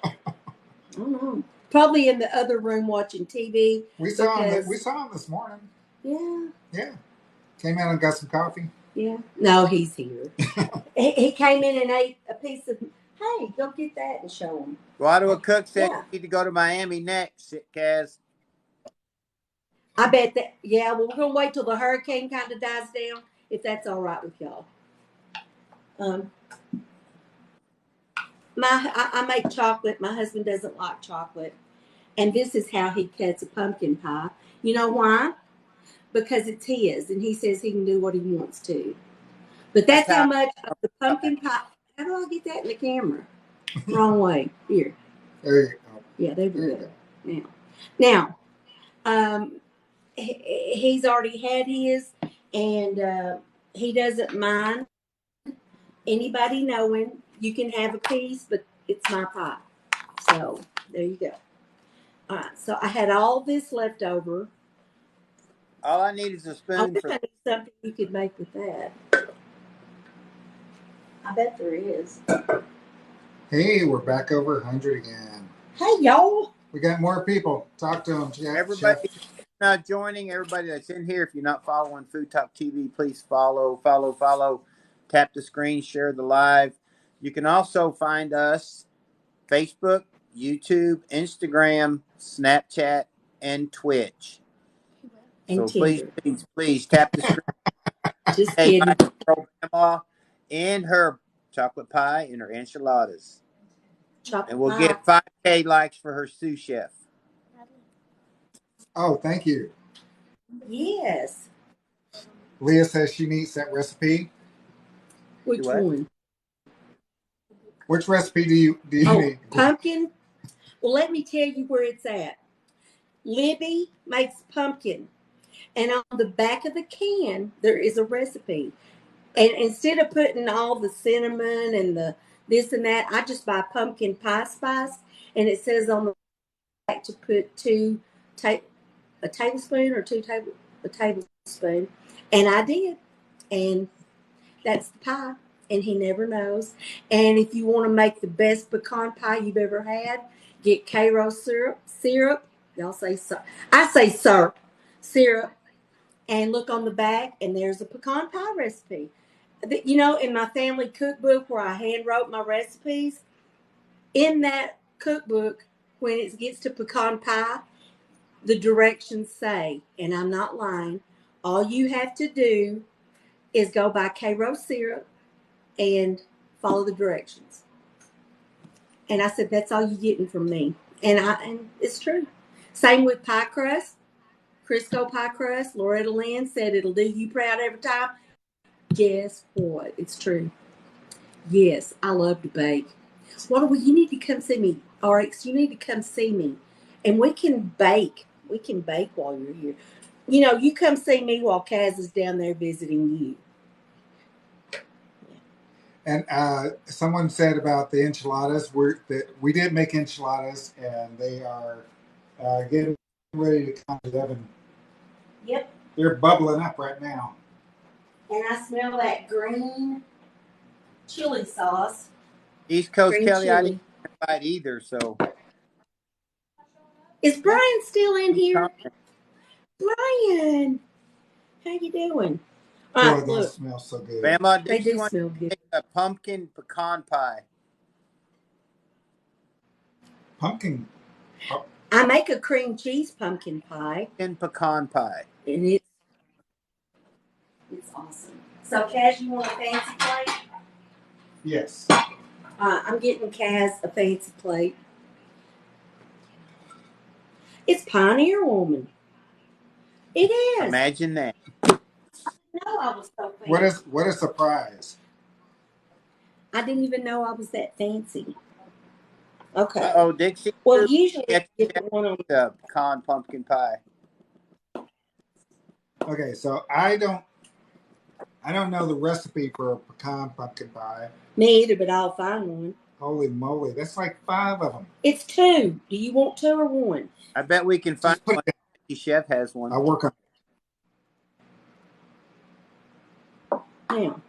Speaker 1: don't know. Probably in the other room watching TV.
Speaker 2: We saw him this morning.
Speaker 1: Yeah.
Speaker 2: Yeah. Came out and got some coffee.
Speaker 1: Yeah. No, he's here. he came in and ate a piece of. Hey, go get that and show him.
Speaker 3: Ottawa Cook said
Speaker 1: Yeah.
Speaker 3: you need to go to Miami next, Kaz.
Speaker 1: I bet that. Yeah, well, we're gonna wait till the hurricane kind of dies down, if that's all right with y'all. I make chocolate. My husband doesn't like chocolate, and this is how he cuts a pumpkin pie. You know why? Because it's his, and he says he can do what he wants to. But that's how much of the pumpkin pie. How do I get that in the camera? Wrong way. Here.
Speaker 2: There you go.
Speaker 1: Yeah, there we go. Now, he's already had his, and he doesn't mind anybody knowing you can have a piece, but it's my pie. So there you go. All right, so I had all this left over.
Speaker 3: All I need is a spoon.
Speaker 1: I wish I knew something you could make with that. I bet there is.
Speaker 2: Hey, we're back over 100 again.
Speaker 1: Hey, y'all.
Speaker 2: We got more people. Talk to them, Chef.
Speaker 3: Everybody joining, everybody that's in here, if you're not following Food Talk TV, please follow. Tap the screen, share the live. You can also find us Facebook, YouTube, Instagram, Snapchat, and Twitch.
Speaker 1: and
Speaker 3: So please,
Speaker 1: tender.
Speaker 3: please tap the screen.
Speaker 1: Just
Speaker 3: Hey,
Speaker 1: kidding.
Speaker 3: like Bamaw and her chocolate pie and her enchiladas. And
Speaker 1: Chocolate
Speaker 3: we'll
Speaker 1: pie.
Speaker 3: get 5K likes for her sous chef.
Speaker 2: Oh, thank you.
Speaker 1: Yes.
Speaker 2: Leah says she needs that recipe.
Speaker 3: Do
Speaker 1: Which
Speaker 3: what?
Speaker 1: one?
Speaker 2: Which recipe do you
Speaker 1: Oh,
Speaker 2: need?
Speaker 1: pumpkin. Well, let me tell you where it's at. Libby makes pumpkin, and on the back of the can there is a recipe. And instead of putting all the cinnamon and the this and that, I just buy pumpkin pie spice, and it says on the back to put a tablespoon or a tablespoon, and I did, and that's the pie. And he never knows. And if you want to make the best pecan pie you've ever had, get Karo syrup. Y'all say syrup. I say syrup. And look on the back, and there's a pecan pie recipe. You know, in my family cookbook where I hand wrote my recipes, in that cookbook, when it gets to pecan pie, the directions say, and I'm not lying, all you have to do is go buy Karo syrup and follow the directions. And I said, that's all you're getting from me. And it's true. Same with pie crust, Crisco pie crust. Loretta Lynn said it'll do you proud every time. Guess what? It's true. Yes, I love to bake. You need to come see me. RX, you need to come see me. And we can bake. We can bake while you're here. You know, you come see me while Kaz is down there visiting you.
Speaker 2: And someone said about the enchiladas. We did make enchiladas, and they are getting ready to come to the oven.
Speaker 1: Yep.
Speaker 2: They're bubbling up right now.
Speaker 1: And I smell that green chili sauce.
Speaker 3: East Coast
Speaker 1: Green
Speaker 3: Kelly, I
Speaker 1: chili.
Speaker 3: didn't invite either, so.
Speaker 1: Is Brian still in here?
Speaker 3: Comment.
Speaker 1: Brian, how you doing? All
Speaker 2: Boy,
Speaker 1: right,
Speaker 2: those
Speaker 1: look,
Speaker 2: smell so good.
Speaker 3: Bama,
Speaker 1: they
Speaker 3: Dixie
Speaker 1: do
Speaker 3: wants
Speaker 1: smell
Speaker 3: to
Speaker 1: good.
Speaker 3: make a pumpkin pecan pie.
Speaker 2: Pumpkin.
Speaker 1: I make a cream cheese pumpkin pie,
Speaker 3: And pecan pie.
Speaker 1: and it's awesome. So, Kaz, you want a fancy plate?
Speaker 2: Yes.
Speaker 1: I'm getting Kaz a fancy plate. It's Pioneer Woman. It is.
Speaker 3: Imagine that.
Speaker 1: No, I was so fancy.
Speaker 2: What a surprise.
Speaker 1: I didn't even know I was that fancy. Okay.
Speaker 3: Oh, Dixie.
Speaker 1: Well, usually I
Speaker 3: Get
Speaker 1: get the one on.
Speaker 3: the pecan pumpkin pie.
Speaker 2: Okay, so I don't know the recipe for a pecan pumpkin pie.
Speaker 1: Me either, but I'll find one.
Speaker 2: Holy moly, that's like 5 of them.
Speaker 1: It's 2. Do you want 2 or 1?
Speaker 3: I bet we can find
Speaker 2: Just put
Speaker 3: one.
Speaker 2: it
Speaker 3: The chef has one.
Speaker 2: I'll work on it.
Speaker 1: Now,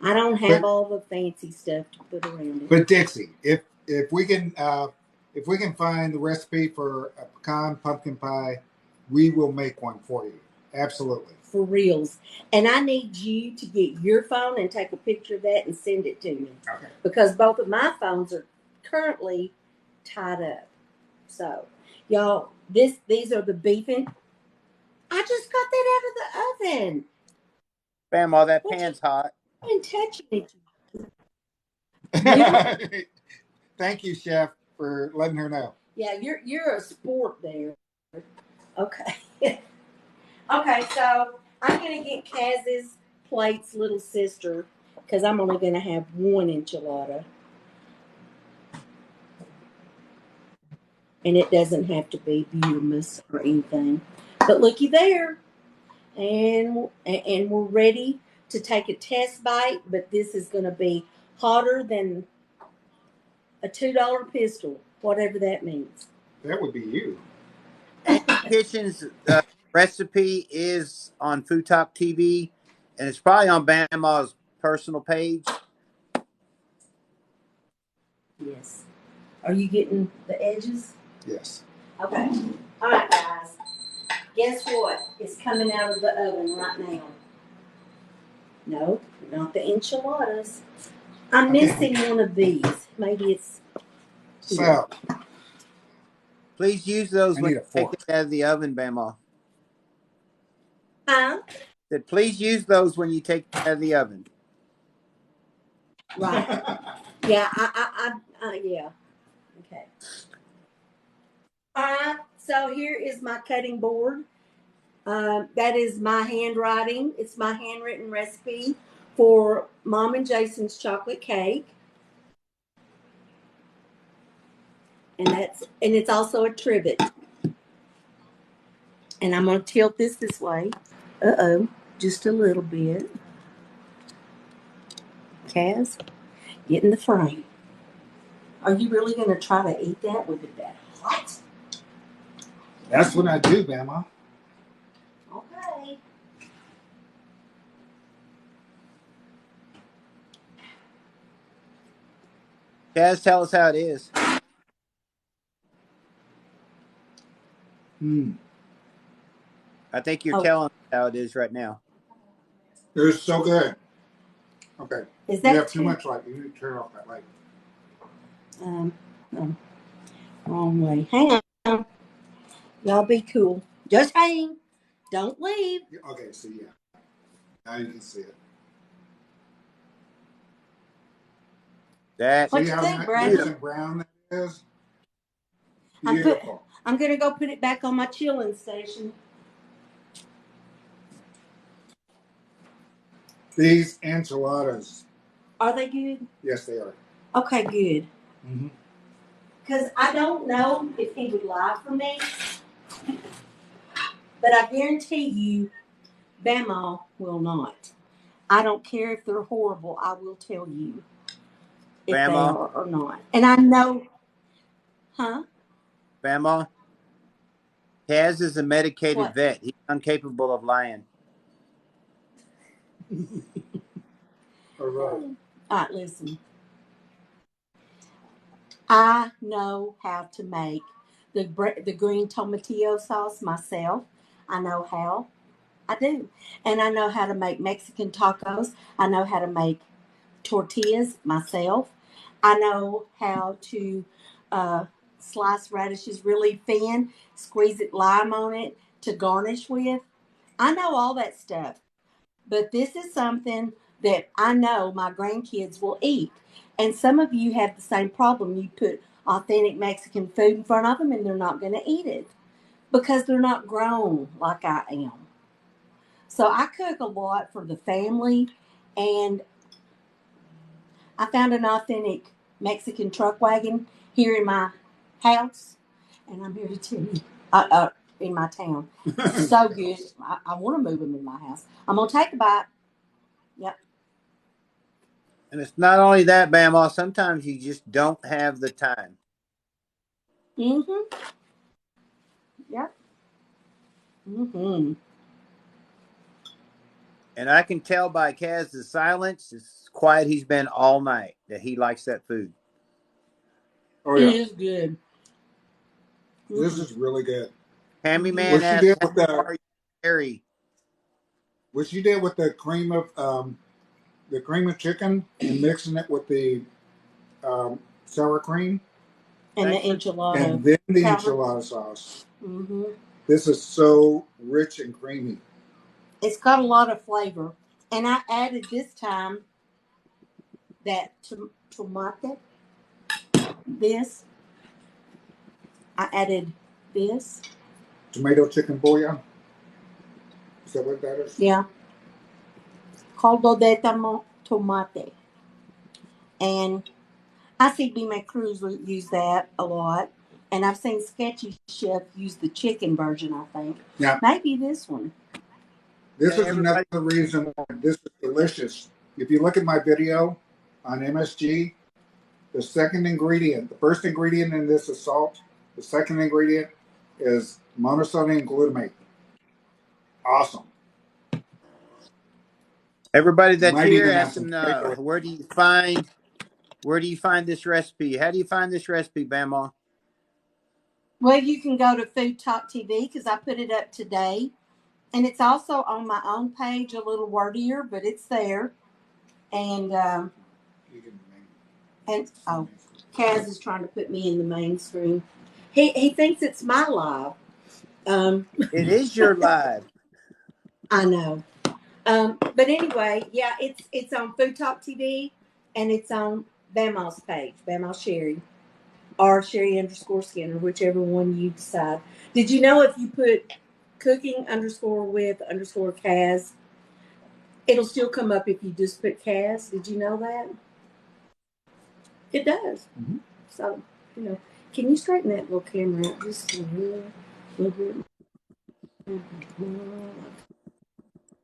Speaker 1: I don't have all the fancy stuff to put around it.
Speaker 2: But Dixie, if we can find the recipe for a pecan pumpkin pie, we will make one for you. Absolutely.
Speaker 1: For reals. And I need you to get your phone and take a picture of that and send it to me.
Speaker 2: Okay.
Speaker 1: Because both of my phones are currently tied up. So, y'all, these are the beefing. I just got that out of the oven.
Speaker 3: Bama, that pan's hot.
Speaker 1: I didn't touch it.
Speaker 2: Thank you, Chef, for letting her know.
Speaker 1: Yeah, you're a sport there. Okay. Okay, so I'm gonna get Kaz's plate's little sister because I'm only gonna have one enchilada. And it doesn't have to be beautiful or anything. But looky there. And we're ready to take a test bite, but this is gonna be hotter than a $2 pistol, whatever that means.
Speaker 2: That would be you.
Speaker 3: Kitchen's recipe is on Food Talk TV, and it's probably on Bama's personal page.
Speaker 1: Yes. Are you getting the edges?
Speaker 2: Yes.
Speaker 1: Okay. All right, guys. Guess what? It's coming out of the oven right now. No, not the enchiladas. I'm missing one of these. Maybe it's.
Speaker 2: So
Speaker 3: Please use those
Speaker 2: I
Speaker 3: when
Speaker 2: need a
Speaker 3: you take
Speaker 2: fork.
Speaker 3: it out of the oven, Bama.
Speaker 1: Huh?
Speaker 3: That please use those when you take it out of the oven.
Speaker 1: Right. Yeah. Yeah. Okay. All right. So here is my cutting board. That is my handwriting. It's my handwritten recipe for Mom and Jason's chocolate cake, and it's also a trivet. And I'm going to tilt this way. Just a little bit. Kaz, get in the frame. Are you really going to try to eat that with it that hot?
Speaker 2: That's what I do, Bamaw.
Speaker 1: Okay.
Speaker 3: Kaz, tell us how it is. I think you're telling us how it is right now.
Speaker 2: It's so good. Okay.
Speaker 1: Is that
Speaker 2: you have too much light. You need to turn off that light.
Speaker 1: Wrong way. Hang on. Y'all be cool. Just hang. Don't leave.
Speaker 2: Okay, see, yeah. Now you can see it.
Speaker 3: That
Speaker 1: What
Speaker 2: see
Speaker 1: you
Speaker 2: how
Speaker 1: think, Brad?
Speaker 2: nice and brown that is? Beautiful.
Speaker 1: I'm going to go put it back on my chilling station.
Speaker 2: These enchiladas.
Speaker 1: Are they good?
Speaker 2: Yes, they are.
Speaker 1: Okay, good.
Speaker 2: Mm-hmm.
Speaker 1: Because I don't know if he would lie for me, but I guarantee you, Bamaw will not. I don't care if they're horrible. I will tell you if they
Speaker 3: Bamaw,
Speaker 1: are or not. And I know, huh?
Speaker 3: Bamaw, Kaz is a medicated
Speaker 1: What?
Speaker 3: vet. He's incapable of lying.
Speaker 2: All right.
Speaker 1: All right, listen. I know how to make the green tomatillo sauce myself. I know how. I do. And I know how to make Mexican tacos. I know how to make tortillas myself. I know how to slice radishes really thin, squeeze it lime on it to garnish with. I know all that stuff. But this is something that I know my grandkids will eat. And some of you have the same problem. You put authentic Mexican food in front of them and they're not going to eat it because they're not grown like I am. So I cook a lot for the family, and I found an authentic Mexican truck wagon here in my house, and I'm here to tell you, in my town. So good. I want to move them in my house. I'm going to take a bite. Yep.
Speaker 3: And it's not only that, Bamaw. Sometimes you just don't have the time.
Speaker 1: Mm-hmm. Yep. Mm-hmm.
Speaker 3: And I can tell by Kaz's silence, as quiet he's been all night, that he likes that food.
Speaker 2: Oh, yeah.
Speaker 1: It is good.
Speaker 2: This is really good.
Speaker 3: Hammy Man
Speaker 2: What she
Speaker 3: asks,
Speaker 2: did
Speaker 3: how
Speaker 2: with the
Speaker 3: are you, Harry?
Speaker 2: what she did with the cream of chicken and mixing it with the sour cream
Speaker 1: And the enchilada.
Speaker 2: and then the
Speaker 1: powder.
Speaker 2: enchilada sauce.
Speaker 1: Mm-hmm.
Speaker 2: This is so rich and creamy.
Speaker 1: It's got a lot of flavor. And I added this time that tomate. This. I added this.
Speaker 2: Tomato chicken bouillon. Is that what that is?
Speaker 1: Yeah. Caldo de tomate. And I see B. Cruz use that a lot. And I've seen Sketchy Chef use the chicken version, I think.
Speaker 2: Yeah.
Speaker 1: Maybe this one.
Speaker 2: This is another reason why this is delicious. If you look at my video on MSG, the second ingredient, the first ingredient in this is salt. The second ingredient is monosodium glutamate. Awesome.
Speaker 3: Everybody
Speaker 2: You
Speaker 3: that's
Speaker 2: might
Speaker 3: here,
Speaker 2: even have
Speaker 3: ask
Speaker 2: some
Speaker 3: them,
Speaker 2: flavor.
Speaker 3: where do you find this recipe? How do you find this recipe, Bamaw?
Speaker 1: Well, you can go to Food Talk TV because I put it up today. And it's also on my own page, a little wordier, but it's there. And Kaz is trying to put me in the mainstream. He thinks it's my live.
Speaker 3: It is your live.
Speaker 1: I know. But anyway, yeah, it's on Food Talk TV, and it's on Bamaw's page, Bamaw Sherry, or Sherry_Skinner, whichever one you decide. Did you know if you put cooking_with_Kaz, it'll still come up if you just put Kaz? Did you know that? It does.
Speaker 2: Mm-hmm.
Speaker 1: So, you know, can you straighten that little camera out just a little bit?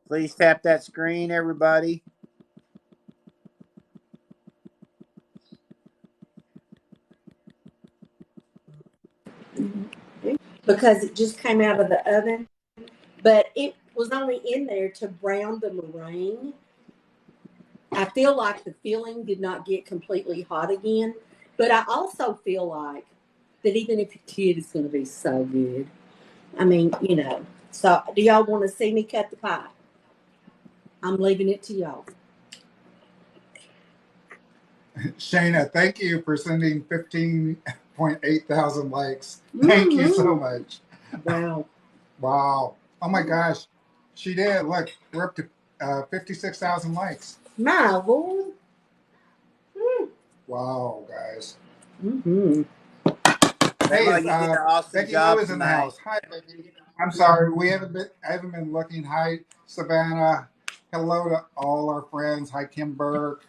Speaker 3: Please tap that screen, everybody.
Speaker 1: Because it just came out of the oven, but it was only in there to brown the meringue. I feel like the filling did not get completely hot again, but I also feel like that even if it did, it's going to be so good. I mean, you know. So, do y'all want to see me cut the pie? I'm leaving it to y'all.
Speaker 2: Shayna, thank you for sending 15.8 thousand likes. Thank you so much.
Speaker 1: Wow.
Speaker 2: Wow. Oh my gosh. She did. Look, we're up to 56,000 likes.
Speaker 1: My Lord.
Speaker 2: Wow, guys.
Speaker 1: Mm-hmm.
Speaker 2: Hey,
Speaker 3: Bamaw, you did an awesome
Speaker 2: Becky Lou
Speaker 3: job
Speaker 2: is in the
Speaker 3: tonight.
Speaker 2: house. Hi, Becky. I'm sorry, I haven't been looking. Hi, Savannah. Hello to all our friends. Hi, Kim Burke.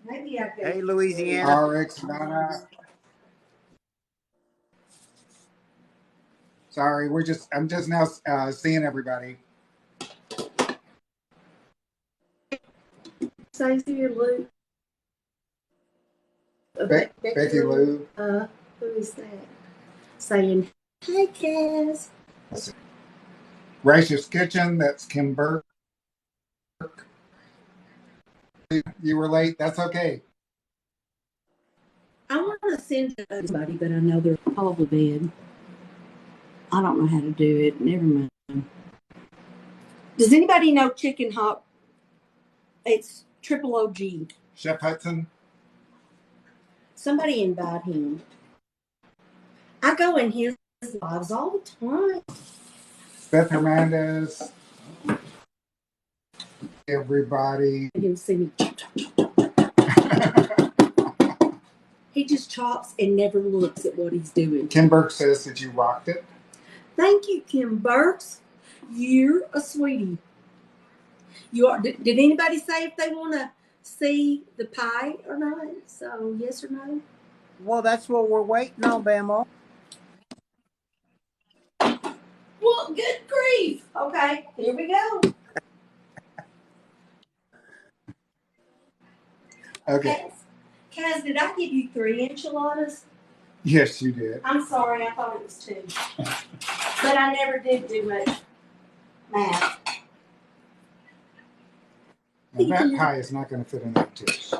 Speaker 1: Maybe I
Speaker 3: Hey,
Speaker 1: can.
Speaker 3: Louisiana.
Speaker 2: RX Donna. Sorry, I'm just now seeing everybody.
Speaker 1: Stacey or Lou?
Speaker 2: Becky Lou.
Speaker 1: Who is that? Saying, "Hi, Kaz."
Speaker 2: Righteous Kitchen. That's Kim Burke. You were late. That's okay.
Speaker 1: I want to send it to somebody, but I know they're probably dead. I don't know how to do it. Never mind. Does anybody know Chicken Hawk? It's Triple OG.
Speaker 2: Chef Hudson.
Speaker 1: Somebody invite him. I go in his lives all the time.
Speaker 2: Beth Hernandez. Everybody.
Speaker 1: Him see me. He just chops and never looks at what he's doing.
Speaker 2: Kim Burke says that you rocked it.
Speaker 1: Thank you, Kim Burks. You're a sweetie. You are. Did anybody say if they want to see the pie or not? So yes or no?
Speaker 3: Well, that's what we're waiting on, Bamaw.
Speaker 1: Well, good grief. Okay, here we go.
Speaker 2: Okay.
Speaker 1: Kaz, did I give you 3 enchiladas?
Speaker 2: Yes, you did.
Speaker 1: I'm sorry, I thought it was 2. But I never did do much math.
Speaker 2: Now that pie is not going to fit in that dish.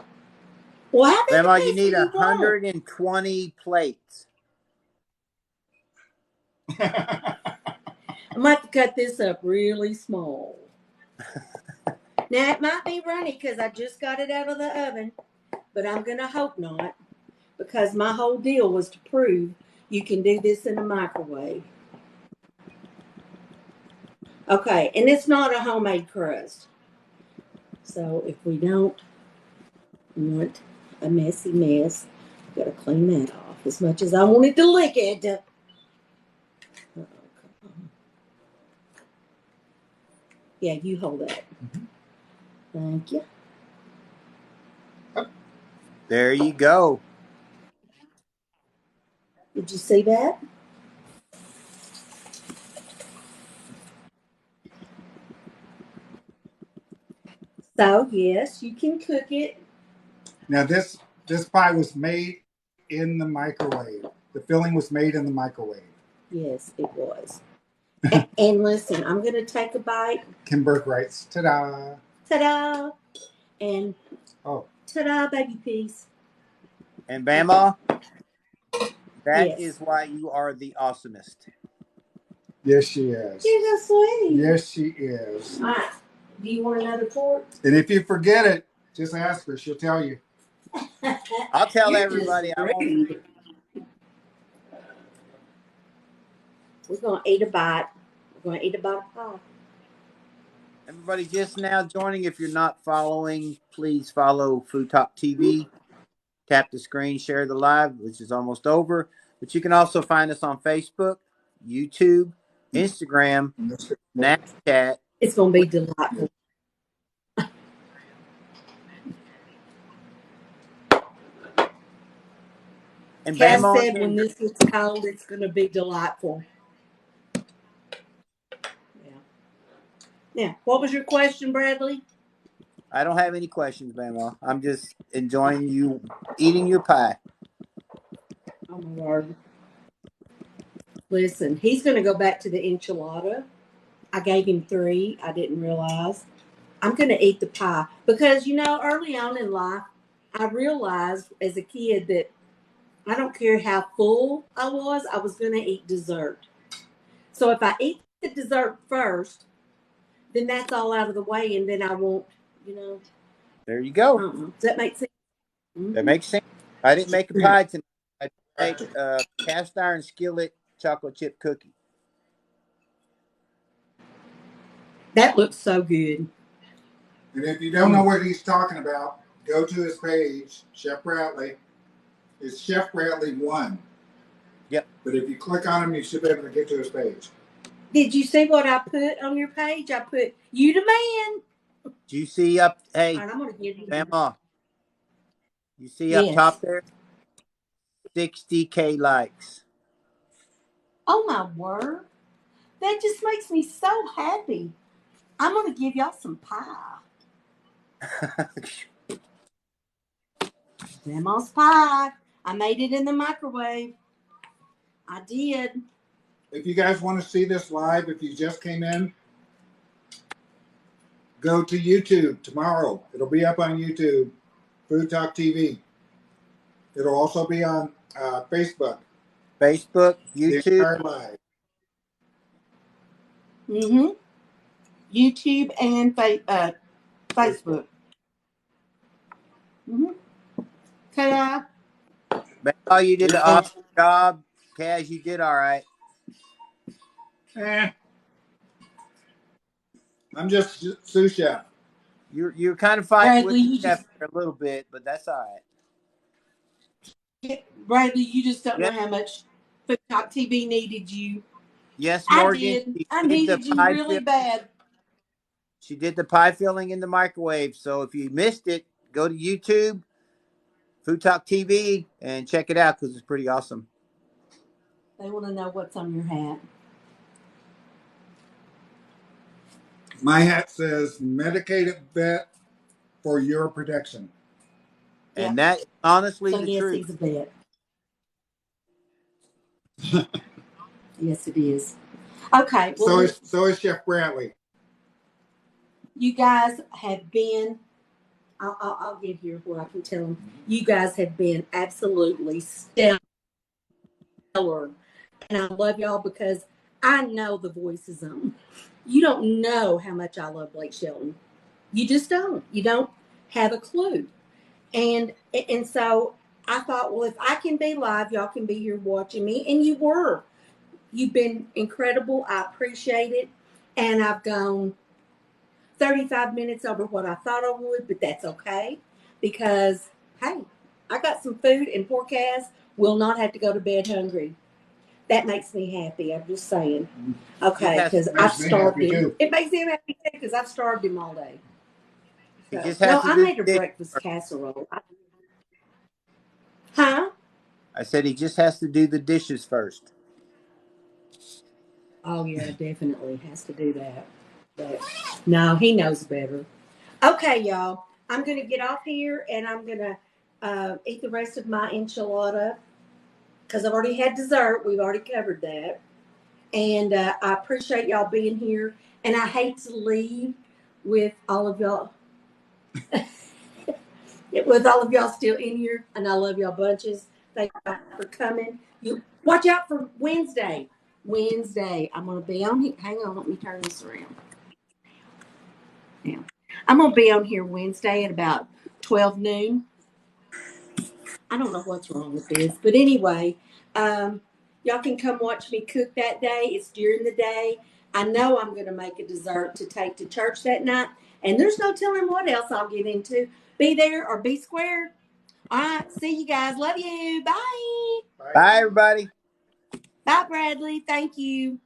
Speaker 1: Well, how big
Speaker 3: Bamaw,
Speaker 1: a
Speaker 3: you
Speaker 1: piece
Speaker 3: need
Speaker 1: do you want?
Speaker 3: 120 plates.
Speaker 1: I might have to cut this up really small. Now, it might be runny because I just got it out of the oven, but I'm going to hope not, because my whole deal was to prove you can do this in a microwave. Okay, and it's not a homemade crust. So if we don't want a messy mess, got to clean that off as much as I wanted to lick it. Uh-oh, come on. Yeah, you hold that.
Speaker 2: Mm-hmm.
Speaker 1: Thank you.
Speaker 3: There you go.
Speaker 1: Did you see that? So yes, you can cook it.
Speaker 2: Now this pie was made in the microwave. The filling was made in the microwave.
Speaker 1: Yes, it was. And listen, I'm going to take a bite.
Speaker 2: Kim Burke writes, "Ta-da!"
Speaker 1: Ta-da! And
Speaker 2: oh,
Speaker 1: ta-da, baby piece.
Speaker 3: And Bamaw, that is
Speaker 1: Yes.
Speaker 3: why you are the awesomest.
Speaker 2: Yes, she is.
Speaker 1: You're so sweet.
Speaker 2: Yes, she is.
Speaker 1: All right. Do you want another fork?
Speaker 2: And if you forget it, just ask her. She'll tell you.
Speaker 3: I'll tell
Speaker 1: You're
Speaker 3: everybody. I won't forget.
Speaker 1: We're going to eat a bite We're going to eat a bite of pie.
Speaker 3: Everybody just now joining. If you're not following, please follow Food Talk TV. Tap the screen, share the live, which is almost over. But you can also find us on Facebook, YouTube, Instagram, Snapchat.
Speaker 1: It's going to be delightful.
Speaker 3: And
Speaker 1: Cass
Speaker 3: Bamaw
Speaker 1: said when
Speaker 3: again.
Speaker 1: this gets cold, it's going to be delightful. Yeah. Now, what was your question, Bradley?
Speaker 3: I don't have any questions, Bamaw. I'm just enjoying you eating your pie.
Speaker 1: Oh, my Lord. Listen, he's going to go back to the enchilada. I gave him 3. I didn't realize. I'm going to eat the pie because, early on in life, I realized as a kid that I don't care how full I was going to eat dessert. So if I eat the dessert first, then that's all out of the way, and then I won't,
Speaker 3: There you go.
Speaker 1: Does that make sense?
Speaker 3: That
Speaker 1: Mm-hmm.
Speaker 3: makes sense. I didn't make a pie tonight. I made a cast iron skillet chocolate chip cookie.
Speaker 1: That looks so good.
Speaker 2: And if you don't know what he's talking about, go to his page, Chef Bradley. It's Chef Bradley 1.
Speaker 3: Yep.
Speaker 2: But if you click on him, you should be able to get to his page.
Speaker 1: Did you see what I put on your page? I put, you the man.
Speaker 3: Do you see up? Hey,
Speaker 1: All right, I'm going to give you
Speaker 3: Bamaw. You see up
Speaker 1: Yes.
Speaker 3: top there? 60K likes.
Speaker 1: Oh, my word. That just makes me so happy. I'm going to give y'all some pie. Grandma's pie. I made it in the microwave. I did.
Speaker 2: If you guys want to see this live, if you just came in, go to YouTube tomorrow. It'll be up on YouTube, Food Talk TV. It'll also be on Facebook.
Speaker 3: Facebook,
Speaker 2: The
Speaker 3: YouTube.
Speaker 2: entire live.
Speaker 1: Mm-hmm. YouTube and Facebook. Mm-hmm. Ta-da.
Speaker 3: Bamaw, you did an awesome job. Kaz, you did all right.
Speaker 2: I'm just sous chef.
Speaker 3: You're kind of fighting
Speaker 1: Bradley,
Speaker 3: with the chef a little bit, but that's all right.
Speaker 1: Bradley, you just don't know
Speaker 3: Yep.
Speaker 1: how much Food Talk TV needed you.
Speaker 3: Yes,
Speaker 1: I
Speaker 3: Morgan.
Speaker 1: did. I needed you really bad.
Speaker 3: She did the pie filling in the microwave. So if you missed it, go to YouTube, Food Talk TV, and check it out because it's pretty awesome.
Speaker 1: They want to know what's on your hat.
Speaker 2: My hat says medicated vet for your protection.
Speaker 3: And that is honestly
Speaker 1: So
Speaker 3: the
Speaker 1: yes,
Speaker 3: truth.
Speaker 1: he's a vet. Yes, it is. Okay. Well,
Speaker 2: So is Chef Bradley.
Speaker 1: you guys have been. I'll give you where I can tell them. You guys have been absolutely stellar, and I love y'all because I know the voices on. You don't know how much I love Blake Shelton. You just don't. You don't have a clue. And so I thought, well, if I can be live, y'all can be here watching me, and you were. You've been incredible. I appreciate it, and I've gone 35 minutes over what I thought I would, but that's okay because, hey, I got some food and poor Cass will not have to go to bed hungry. That makes me happy. I'm just saying. Okay, because I've starved him. It makes him happy too because I've starved him all day. So, no, I made a breakfast casserole. Huh?
Speaker 3: I said he just has to do the dishes first.
Speaker 1: Oh, yeah, definitely has to do that. But no, he knows better. Okay, y'all. I'm going to get off here and I'm going to eat the rest of my enchilada because I've already had dessert. We've already covered that. And I appreciate y'all being here. And I hate to leave with all of y'all. With all of y'all still in here. And I love y'all bunches. Thank y'all for coming. You watch out for Wednesday. Wednesday. I'm going to be on here. Hang on. Let me turn this around. Yeah. I'm going to be on here Wednesday at about 12 noon. I don't know what's wrong with this. But anyway, y'all can come watch me cook that day. It's during the day. I know I'm going to make a dessert to take to church that night, and there's no telling what else I'll get into. Be there or be square. All right, see you guys. Love you. Bye.
Speaker 3: Bye, everybody.
Speaker 1: Bye, Bradley. Thank you.